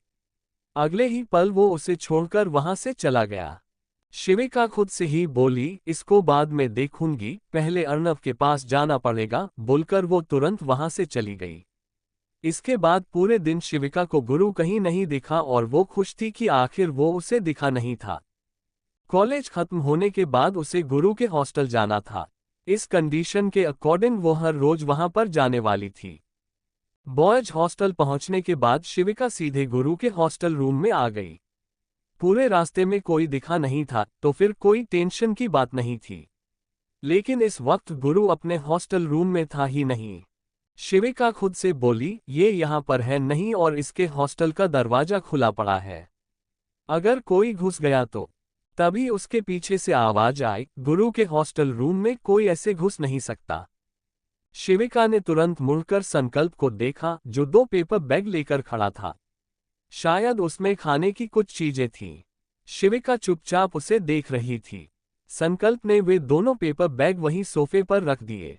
अगले ही पल वो उसे छोड़कर वहां से चला गया। शिविका खुद से ही बोली, इसको बाद में देखूंगी, पहले अर्नव के पास जाना पड़ेगा, बोलकर वो तुरंत वहां से चली गई। इसके बाद पूरे दिन शिविका को गुरु कहीं नहीं दिखा और वो खुश थी कि आखिर वो उसे दिखा नहीं था। कॉलेज खत्म होने के बाद उसे गुरु के हॉस्टल जाना था। इस कंडीशन के अकॉर्डिंग वो हर रोज वहां पर जाने वाली थी। बॉयज हॉस्टल पहुंचने के बाद शिविका सीधे गुरु के हॉस्टल रूम में आ गई। पूरे रास्ते में कोई दिखा नहीं था, तो फिर कोई टेंशन की बात नहीं थी। लेकिन इस वक्त गुरु अपने हॉस्टल रूम में था ही नहीं। शिविका खुद से बोली, ये यहाँ पर है नहीं और इसके हॉस्टल का दरवाजा खुला पड़ा है। अगर कोई घुस गया तो। तभी उसके पीछे से आवाज आई, गुरु के हॉस्टल रूम में कोई ऐसे घुस नहीं सकता। शिविका ने तुरंत मुड़कर संकल्प को देखा, जो 2 पेपर बैग लेकर खड़ा था। शायद उसमें खाने की कुछ चीजें थीं। शिविका चुपचाप उसे देख रही थी। संकल्प ने वे दोनों पेपर बैग वहीं सोफे पर रख दिए।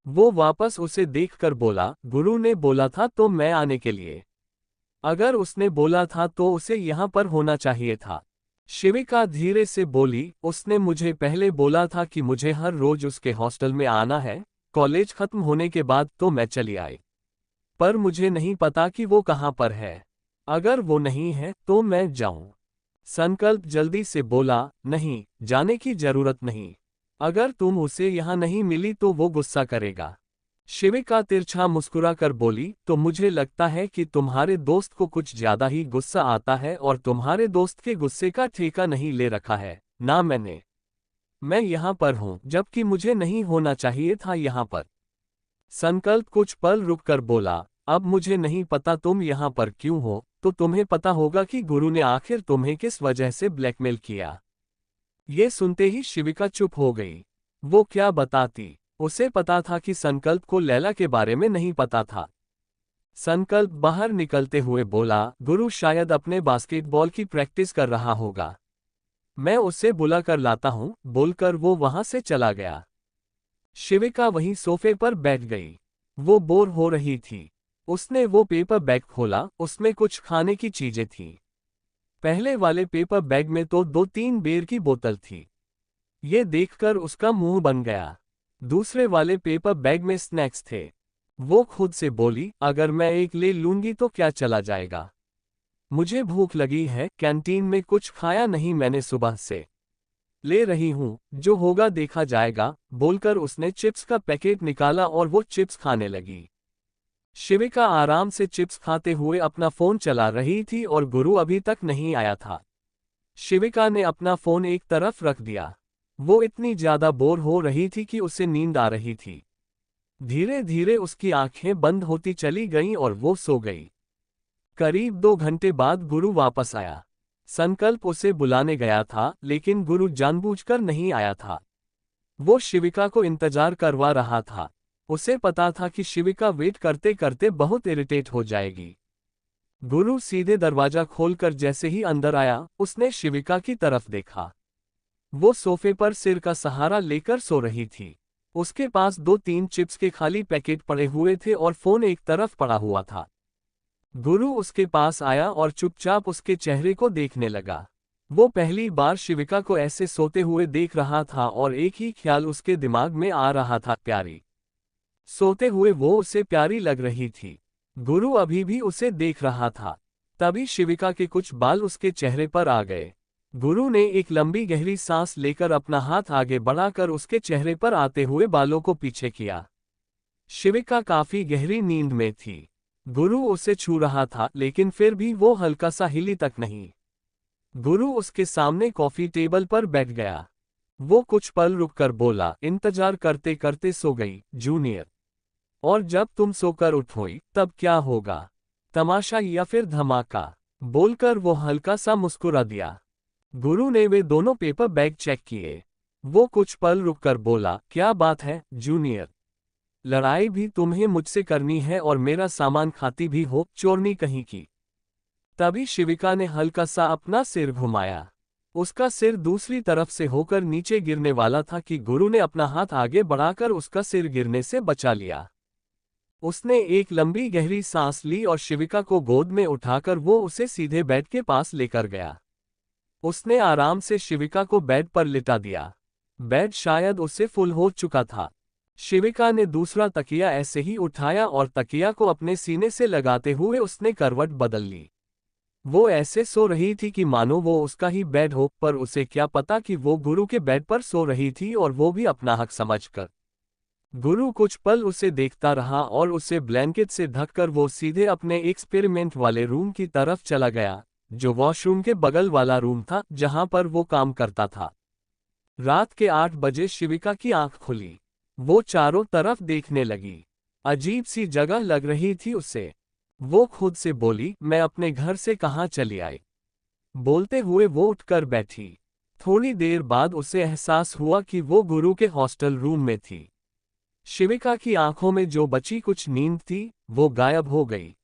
वो वापस उसे देखकर बोला, गुरु ने बोला था तो मैं आने के लिए। अगर उसने बोला था तो उसे यहाँ पर होना चाहिए था। शिविका धीरे से बोली, उसने मुझे पहले बोला था कि मुझे हर रोज उसके हॉस्टल में आना है। कॉलेज खत्म होने के बाद तो मैं चली आई, पर मुझे नहीं पता कि वो कहाँ पर है। अगर वो नहीं है तो मैं जाऊं। संकल्प जल्दी से बोला, नहीं, जाने की जरूरत नहीं। अगर तुम उसे यहाँ नहीं मिली तो वो गुस्सा करेगा। शिविका तिरछा मुस्कुराकर बोली, तो मुझे लगता है कि तुम्हारे दोस्त को कुछ ज्यादा ही गुस्सा आता है और तुम्हारे दोस्त के गुस्से का ठेका नहीं ले रखा है ना मैंने। मैं यहाँ पर हूँ जबकि मुझे नहीं होना चाहिए था यहाँ पर। संकल्प कुछ पल रुककर बोला, अब मुझे नहीं पता तुम यहाँ पर क्यों हो, तो तुम्हें पता होगा कि गुरु ने आखिर तुम्हें किस वजह से ब्लैकमेल किया। ये सुनते ही शिविका चुप हो गई। वो क्या बताती? उसे पता था कि संकल्प को लैला के बारे में नहीं पता था। संकल्प बाहर निकलते हुए बोला, गुरु शायद अपने बास्केटबॉल की प्रैक्टिस कर रहा होगा। मैं उसे बुला कर लाता हूँ, बोलकर वो वहां से चला गया। शिविका वहीं सोफे पर बैठ गई। वो बोर हो रही थी। उसने वो पेपर बैग खोला, उसमें कुछ खाने की चीजें थीं। पहले वाले पेपर बैग में तो 2-3 बियर की बोतल थी। ये देखकर उसका मुंह बन गया। दूसरे वाले पेपर बैग में स्नैक्स थे। वो खुद से बोली, अगर मैं एक ले लूंगी तो क्या चला जाएगा। मुझे भूख लगी है, कैंटीन में कुछ खाया नहीं मैंने सुबह से। ले रही हूं, जो होगा देखा जाएगा, बोलकर उसने चिप्स का पैकेट निकाला और वो चिप्स खाने लगी। शिविका आराम से चिप्स खाते हुए अपना फोन चला रही थी और गुरु अभी तक नहीं आया था। शिविका ने अपना फोन एक तरफ रख दिया। वो इतनी ज्यादा बोर हो रही थी कि उसे नींद आ रही थी। धीरे धीरे उसकी आंखें बंद होती चली गईं और वो सो गई। करीब 2 घंटे बाद गुरु वापस आया। संकल्प उसे बुलाने गया था, लेकिन गुरु जानबूझकर नहीं आया था। वो शिविका को इंतजार करवा रहा था। उसे पता था कि शिविका वेट करते करते बहुत इरिटेट हो जाएगी। गुरु सीधे दरवाजा खोलकर जैसे ही अंदर आया, उसने शिविका की तरफ देखा। वो सोफे पर सिर का सहारा लेकर सो रही थी। उसके पास 2-3 चिप्स के खाली पैकेट पड़े हुए थे और फोन एक तरफ पड़ा हुआ था। गुरु उसके पास आया और चुपचाप उसके चेहरे को देखने लगा। वो पहली बार शिविका को ऐसे सोते हुए देख रहा था और एक ही ख्याल उसके दिमाग में आ रहा था, प्यारी। सोते हुए वो उसे प्यारी लग रही थी। गुरु अभी भी उसे देख रहा था। तभी शिविका के कुछ बाल उसके चेहरे पर आ गए। गुरु ने एक लंबी गहरी सांस लेकर अपना हाथ आगे बढ़ाकर उसके चेहरे पर आते हुए बालों को पीछे किया। शिविका काफी गहरी नींद में थी। गुरु उसे छू रहा था, लेकिन फिर भी वो हल्का सा हिली तक नहीं। गुरु उसके सामने कॉफी टेबल पर बैठ गया। वो कुछ पल रुककर बोला, इंतजार करते करते सो गई, जूनियर। और जब तुम सोकर उठोई, तब क्या होगा? तमाशा या फिर धमाका? बोलकर वो हल्का सा मुस्कुरा दिया। गुरु ने वे दोनों पेपर बैग चेक किए। वो कुछ पल रुककर बोला, क्या बात है, जूनियर? लड़ाई भी तुम्हें मुझसे करनी है और मेरा सामान खाती भी हो, चोरनी कहीं की। तभी शिविका ने हल्का सा अपना सिर घुमाया। उसका सिर दूसरी तरफ से होकर नीचे गिरने वाला था कि गुरु ने अपना हाथ आगे बढ़ाकर उसका सिर गिरने से बचा लिया। उसने एक लंबी गहरी सांस ली और शिविका को गोद में उठाकर वो उसे सीधे बेड के पास लेकर गया। उसने आराम से शिविका को बेड पर लिटा दिया। बेड शायद उससे फुल हो चुका था। शिविका ने दूसरा तकिया ऐसे ही उठाया और तकिया को अपने सीने से लगाते हुए उसने करवट बदल ली। वो ऐसे सो रही थी कि मानो वो उसका ही बेड हो, पर उसे क्या पता कि वो गुरु के बेड पर सो रही थी और वो भी अपना हक समझकर। गुरु कुछ पल उसे देखता रहा और उसे ब्लैंकेट से ढककर वो सीधे अपने एक्सपेरिमेंट वाले रूम की तरफ चला गया, जो वॉशरूम के बगल वाला रूम था जहां पर वो काम करता था। रात के 8 बजे शिविका की आंख खुली। वो चारों तरफ देखने लगी। अजीब सी जगह लग रही थी उसे। वो खुद से बोली, मैं अपने घर से कहाँ चली आई? बोलते हुए वो उठकर बैठी। थोड़ी देर बाद उसे एहसास हुआ कि वो गुरु के हॉस्टल रूम में थी। शिविका की आंखों में जो बची कुछ नींद थी, वो गायब हो गई।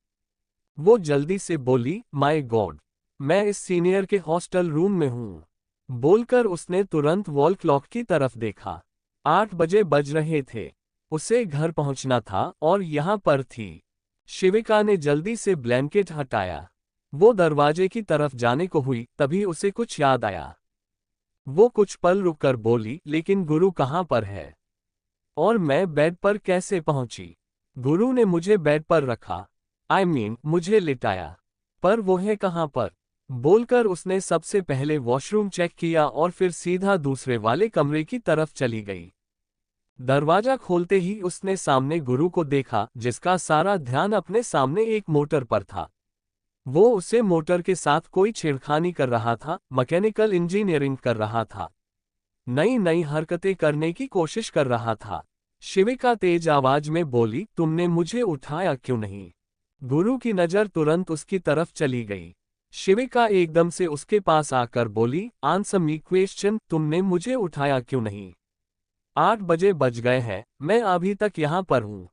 वो जल्दी से बोली, माय गॉड, मैं इस सीनियर के हॉस्टल रूम में हूँ। बोलकर उसने तुरंत वॉल क्लॉक की तरफ देखा। 8 बजे बज रहे थे। उसे घर पहुंचना था और यहाँ पर थी। शिविका ने जल्दी से ब्लैंकेट हटाया। वो दरवाजे की तरफ जाने को हुई, तभी उसे कुछ याद आया। वो कुछ पल रुककर बोली, लेकिन गुरु कहाँ पर है? और मैं बेड पर कैसे पहुंची? गुरु ने मुझे बेड पर रखा, मुझे लिटाया। पर वो है कहाँ पर? बोलकर उसने सबसे पहले वॉशरूम चेक किया और फिर सीधा दूसरे वाले कमरे की तरफ चली गई। दरवाजा खोलते ही उसने सामने गुरु को देखा, जिसका सारा ध्यान अपने सामने एक मोटर पर था। वो उसे मोटर के साथ कोई छेड़खानी कर रहा था, मैकेनिकल इंजीनियरिंग कर रहा था, नई नई हरकतें करने की कोशिश कर रहा था। शिविका तेज आवाज में बोली, तुमने मुझे उठाया क्यों नहीं? गुरु की नजर तुरंत उसकी तरफ चली गई। शिविका एकदम से उसके पास आकर बोली, आंसर मी क्वेश्चन, तुमने मुझे उठाया क्यों नहीं? 8 बजे बज गए हैं, मैं अभी तक यहाँ पर हूँ।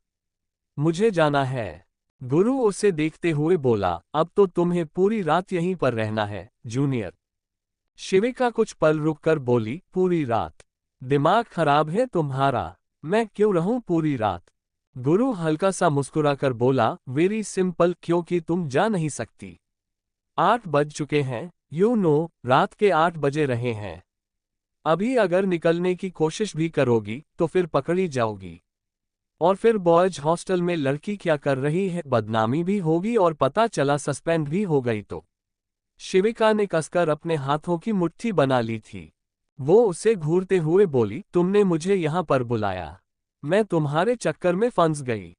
मुझे जाना है। गुरु उसे देखते हुए बोला, अब तो तुम्हें पूरी रात यहीं पर रहना है, जूनियर। शिविका कुछ पल रुककर बोली, पूरी रात? दिमाग खराब है तुम्हारा? मैं क्यों रहूं पूरी रात? गुरु हल्का सा मुस्कुराकर बोला, वेरी सिंपल, क्योंकि तुम जा नहीं सकती। 8 बज चुके हैं, यू नो, रात के 8 बजे रहे हैं। अभी अगर निकलने की कोशिश भी करोगी तो फिर पकड़ी जाओगी। और फिर बॉयज हॉस्टल में लड़की क्या कर रही है, बदनामी भी होगी और पता चला सस्पेंड भी हो गई तो। शिविका ने कसकर अपने हाथों की मुट्ठी बना ली थी। वो उसे घूरते हुए बोली, तुमने मुझे यहाँ पर बुलाया, मैं तुम्हारे चक्कर में फंस गई।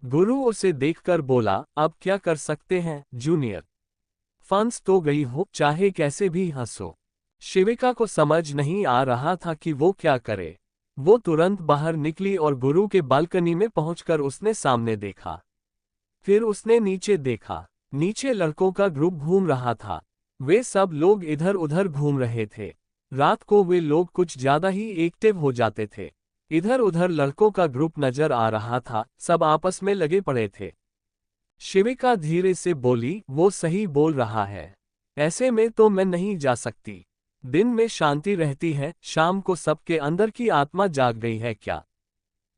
गुरु उसे देखकर बोला, अब क्या कर सकते हैं जूनियर? फंस तो गई हो, चाहे कैसे भी हंसो। शिविका को समझ नहीं आ रहा था कि वो क्या करे। वो तुरंत बाहर निकली और गुरु के बालकनी में पहुंचकर उसने सामने देखा। फिर उसने नीचे देखा। नीचे लड़कों का ग्रुप घूम रहा था। वे सब लोग इधर उधर घूम रहे थे। रात को वे लोग कुछ ज्यादा ही एक्टिव हो जाते थे। इधर उधर लड़कों का ग्रुप नजर आ रहा था, सब आपस में लगे पड़े थे। शिविका धीरे से बोली, वो सही बोल रहा है, ऐसे में तो मैं नहीं जा सकती। दिन में शांति रहती है, शाम को सबके अंदर की आत्मा जाग गई है क्या?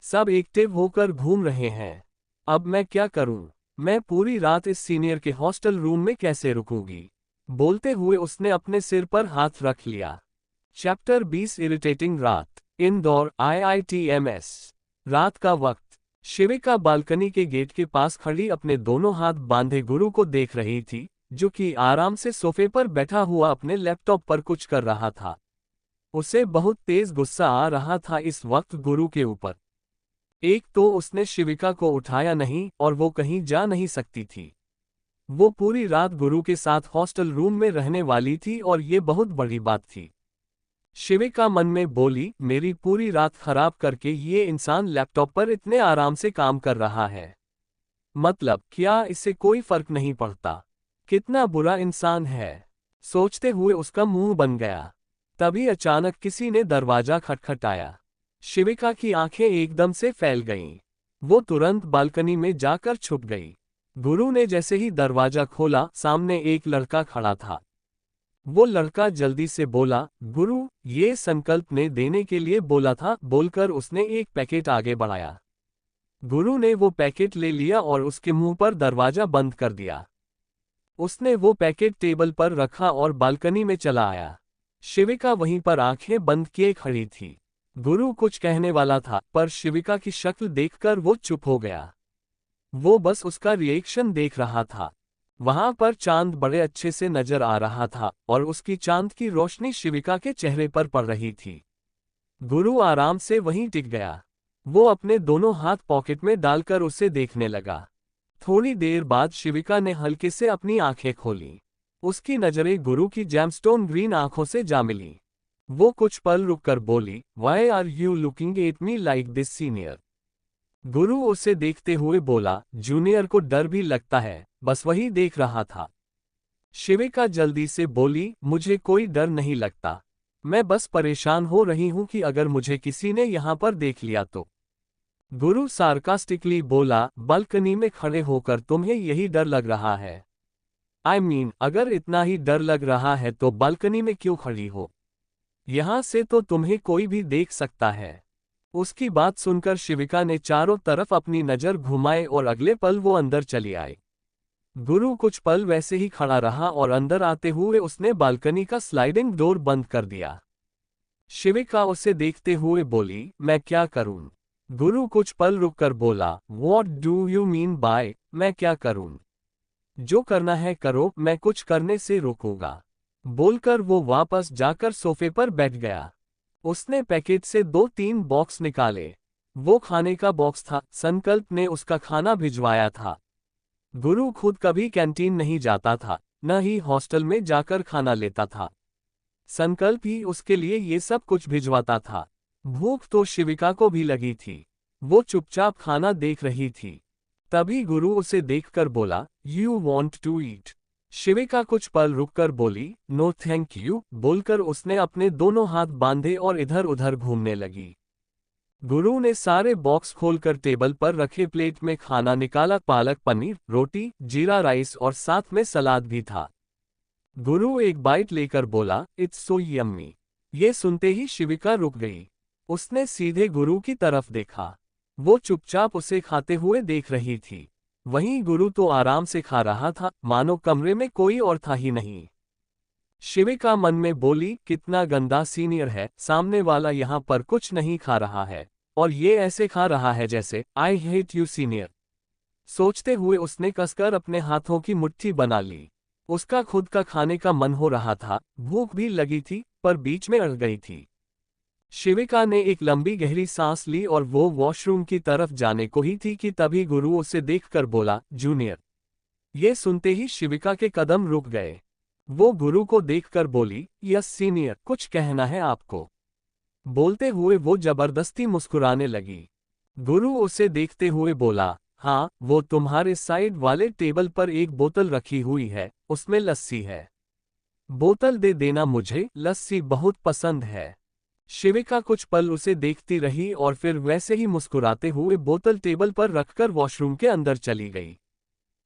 सब एक्टिव होकर घूम रहे हैं। अब मैं क्या करूं? मैं पूरी रात इस सीनियर के हॉस्टल रूम में कैसे रुकूंगी? बोलते हुए उसने अपने सिर पर हाथ रख लिया। चैप्टर 20 इरिटेटिंग रात। इंदौर, IITMS। रात का वक्त। शिविका बालकनी के गेट के पास खड़ी अपने दोनों हाथ बांधे गुरु को देख रही थी, जो कि आराम से सोफे पर बैठा हुआ अपने लैपटॉप पर कुछ कर रहा था। उसे बहुत तेज गुस्सा आ रहा था इस वक्त गुरु के ऊपर। एक तो उसने शिविका को उठाया नहीं और वो कहीं जा नहीं सकती थी। वो पूरी रात गुरु के साथ हॉस्टल रूम में रहने वाली थी और ये बहुत बड़ी बात थी। शिविका मन में बोली, मेरी पूरी रात खराब करके ये इंसान लैपटॉप पर इतने आराम से काम कर रहा है। मतलब क्या इससे कोई फर्क नहीं पड़ता? कितना बुरा इंसान है। सोचते हुए उसका मुंह बन गया। तभी अचानक किसी ने दरवाजा खटखटाया। शिविका की आंखें एकदम से फैल गईं। वो तुरंत बालकनी में जाकर छुप गई। गुरु ने जैसे ही दरवाजा खोला, सामने एक लड़का खड़ा था। वो लड़का जल्दी से बोला, गुरु, ये संकल्प ने देने के लिए बोला था, बोलकर उसने एक पैकेट आगे बढ़ाया। गुरु ने वो पैकेट ले लिया और उसके मुंह पर दरवाजा बंद कर दिया। उसने वो पैकेट टेबल पर रखा और बालकनी में चला आया। शिविका वहीं पर आंखें बंद किए खड़ी थी। गुरु कुछ कहने वाला था, पर शिविका की शक्ल देखकर वो चुप हो गया। वो बस उसका रिएक्शन देख रहा था। वहां पर चांद बड़े अच्छे से नजर आ रहा था और उसकी चांद की रोशनी शिविका के चेहरे पर पड़ रही थी। गुरु आराम से वहीं टिक गया। वो अपने दोनों हाथ पॉकेट में डालकर उसे देखने लगा। थोड़ी देर बाद शिविका ने हल्के से अपनी आंखें खोली। उसकी नजरें गुरु की जैमस्टोन ग्रीन आंखों से जा मिली। वो कुछ पल रुककर बोली, why are you looking at me like this senior? Guru उसे देखते हुए बोला, जूनियर को डर भी लगता है, बस वही देख रहा था। शिविका जल्दी से बोली, मुझे कोई डर नहीं लगता। मैं बस परेशान हो रही हूं कि अगर मुझे किसी ने यहां पर देख लिया तो। गुरु सार्कास्टिकली बोला, बालकनी में खड़े होकर तुम्हें यही डर लग रहा है? I mean, अगर इतना ही डर लग रहा है तो बालकनी में क्यों खड़ी हो? यहां से तो तुम्हें कोई भी देख सकता है। उसकी बात सुनकर शिविका ने चारों तरफ अपनी नजर घुमाए और अगले पल वो अंदर चली आई। गुरु कुछ पल वैसे ही खड़ा रहा और अंदर आते हुए उसने बालकनी का स्लाइडिंग डोर बंद कर दिया। शिविका उसे देखते हुए बोली, मैं क्या करूं? गुरु कुछ पल रुककर बोला, What do you mean by मैं क्या करूं? जो करना है करो, मैं कुछ करने से रोकूंगा। बोलकर वो वापस जाकर सोफे पर बैठ गया। उसने पैकेट से 2-3 बॉक्स निकाले। वो खाने का बॉक्स था, संकल्प ने उसका खाना भिजवाया था। गुरु खुद कभी कैंटीन नहीं जाता था, न ही हॉस्टल में जाकर खाना लेता था। संकल्प ही उसके लिए ये सब कुछ भिजवाता था। भूख तो शिविका को भी लगी थी। वो चुपचाप खाना देख रही थी। तभी गुरु उसे देखकर बोला, यू वॉन्ट टू ईट? शिविका कुछ पल रुककर बोली, नो थैंक यू। बोलकर उसने अपने दोनों हाथ बांधे और इधर उधर घूमने लगी। गुरु ने सारे बॉक्स खोलकर टेबल पर रखे प्लेट में खाना निकाला। पालक पनीर, रोटी, जीरा राइस और साथ में सलाद भी था। गुरु एक बाइट लेकर बोला, इट्स सो यम्मी। ये सुनते ही शिविका रुक गई। उसने सीधे गुरु की तरफ देखा। वो चुपचाप उसे खाते हुए देख रही थी। वहीं गुरु तो आराम से खा रहा था, मानो कमरे में कोई और था ही नहीं। शिविका मन में बोली, कितना गंदा सीनियर है, सामने वाला यहाँ पर कुछ नहीं खा रहा है और ये ऐसे खा रहा है जैसे आई हेट यू सीनियर। सोचते हुए उसने कसकर अपने हाथों की मुट्ठी बना ली। उसका खुद का खाने का मन हो रहा था, भूख भी लगी थी, पर बीच में अड़ गई थी। शिविका ने एक लंबी गहरी सांस ली और वो वॉशरूम की तरफ जाने को ही थी कि तभी गुरु उसे देखकर बोला, जूनियर। ये सुनते ही शिविका के कदम रुक गए। वो गुरु को देखकर बोली, यस सीनियर, कुछ कहना है आपको? बोलते हुए वो जबरदस्ती मुस्कुराने लगी। गुरु उसे देखते हुए बोला, हाँ, वो तुम्हारे साइड वाले टेबल पर एक बोतल रखी हुई है, उसमें लस्सी है। बोतल दे देना मुझे, लस्सी बहुत पसंद है। शिविका कुछ पल उसे देखती रही और फिर वैसे ही मुस्कुराते हुए बोतल टेबल पर रखकर वॉशरूम के अंदर चली गई।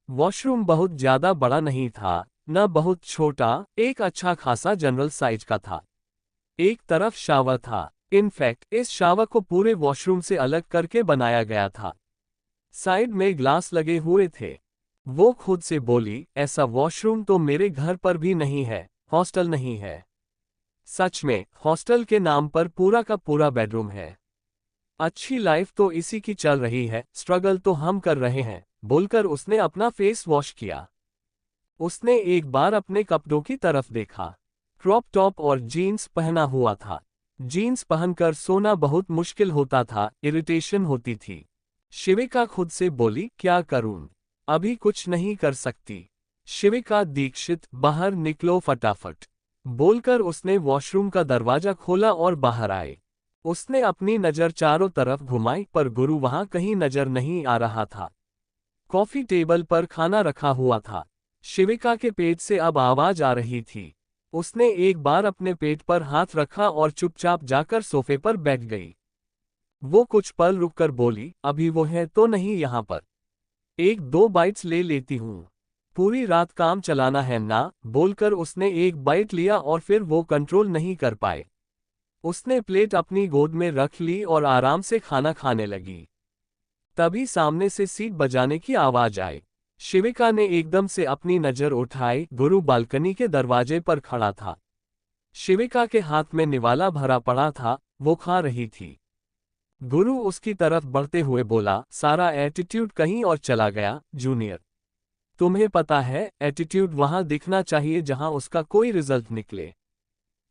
वॉशरूम बहुत ज्यादा बड़ा नहीं था, न बहुत छोटा, एक अच्छा खासा जनरल साइज का था। एक तरफ शावर था। इनफैक्ट इस शावर को पूरे वॉशरूम से अलग करके बनाया गया था। साइड में ग्लास लगे हुए थे। वो खुद से बोली, ऐसा वॉशरूम तो मेरे घर पर भी नहीं है, हॉस्टल नहीं है। सच में, हॉस्टल के नाम पर पूरा का पूरा बेडरूम है। अच्छी लाइफ तो इसी की चल रही है, स्ट्रगल तो हम कर रहे हैं, बोलकर उसने अपना फेस वॉश किया। उसने एक बार अपने कपड़ों की तरफ देखा। क्रॉप टॉप और जीन्स पहना हुआ था। जीन्स पहनकर सोना बहुत मुश्किल होता था, इरिटेशन होती थी। शिविका खुद से बोली, क्या करूं? अभी कुछ नहीं कर सकती। शिविका दीक्षित, बाहर निकलो फटाफट। बोलकर उसने वॉशरूम का दरवाजा खोला और बाहर आए। उसने अपनी नजर चारों तरफ घुमाई, पर गुरु वहां कहीं नजर नहीं आ रहा था। कॉफी टेबल पर खाना रखा हुआ था। शिविका के पेट से अब आवाज आ रही थी। उसने एक बार अपने पेट पर हाथ रखा और चुपचाप जाकर सोफे पर बैठ गई। वो कुछ पल रुककर बोली, अभी वो है तो नहीं यहाँ पर? एक दो बाइट्स ले लेती हूँ। पूरी रात काम चलाना है ना? बोलकर उसने एक बाइट लिया और फिर वो कंट्रोल नहीं कर पाए। उसने प्लेट अपनी गोद में रख ली और आराम से खाना खाने लगी। तभी सामने से सीट बजाने की आवाज आई। शिविका ने एकदम से अपनी नजर उठाई। गुरु बालकनी के दरवाजे पर खड़ा था। शिविका के हाथ में निवाला भरा पड़ा था, वो खा रही थी। गुरु उसकी तरफ बढ़ते हुए बोला, सारा एटीट्यूड कहीं और चला गया जूनियर। तुम्हें पता है, एटीट्यूड वहां दिखना चाहिए जहां उसका कोई रिजल्ट निकले।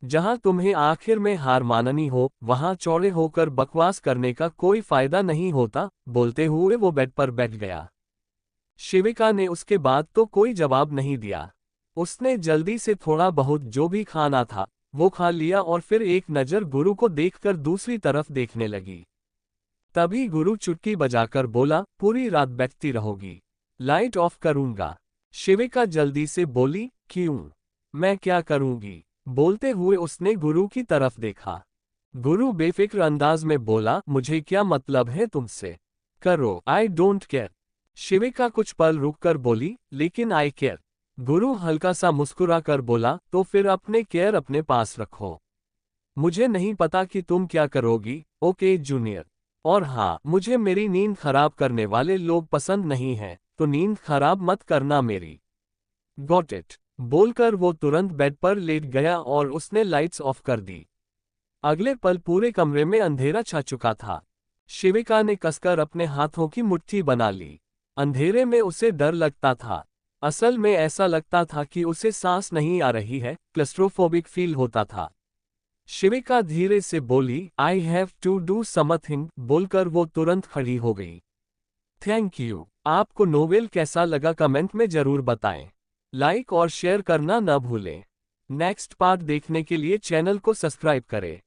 जहां तुम्हें आखिर में हार माननी हो, वहां चौड़े होकर बकवास करने का कोई फायदा नहीं होता। बोलते हुए वो बेड पर बैठ गया। शिविका ने उसके बाद तो कोई जवाब नहीं दिया। उसने जल्दी से थोड़ा बहुत जो भी खाना था वो खा लिया और फिर एक नज़र गुरु को देखकर दूसरी तरफ देखने लगी। तभी गुरु चुटकी बजाकर बोला, पूरी रात बैठती रहोगी? लाइट ऑफ करूंगा। शिविका जल्दी से बोली, क्यों? मैं क्या करूंगी? बोलते हुए उसने गुरु की तरफ देखा। गुरु बेफिक्र अंदाज में बोला, मुझे क्या मतलब है तुमसे? करो, आई डोंट केयर। शिविका कुछ पल रुककर बोली, लेकिन आई केयर। गुरु हल्का सा मुस्कुरा कर बोला, तो फिर अपने केयर अपने पास रखो। मुझे नहीं पता कि तुम क्या करोगी, ओके जूनियर। और हाँ, मुझे मेरी नींद खराब करने वाले लोग पसंद नहीं हैं, तो नींद खराब मत करना मेरी। Got it. बोलकर वो तुरंत बेड पर लेट गया और उसने लाइट्स ऑफ कर दी। अगले पल पूरे कमरे में अंधेरा छा चुका था। शिविका ने कसकर अपने हाथों की मुट्ठी बना ली। अंधेरे में उसे डर लगता था। असल में ऐसा लगता था कि उसे सांस नहीं आ रही है, क्लस्ट्रोफोबिक फील होता था। शिविका धीरे से बोली, I have to do something, बोलकर वो तुरंत खड़ी हो गई। Thank you. आपको नोवेल कैसा लगा कमेंट में जरूर बताएं। लाइक और शेयर करना न भूलें। नेक्स्ट पार्ट देखने के लिए चैनल को सब्सक्राइब करें।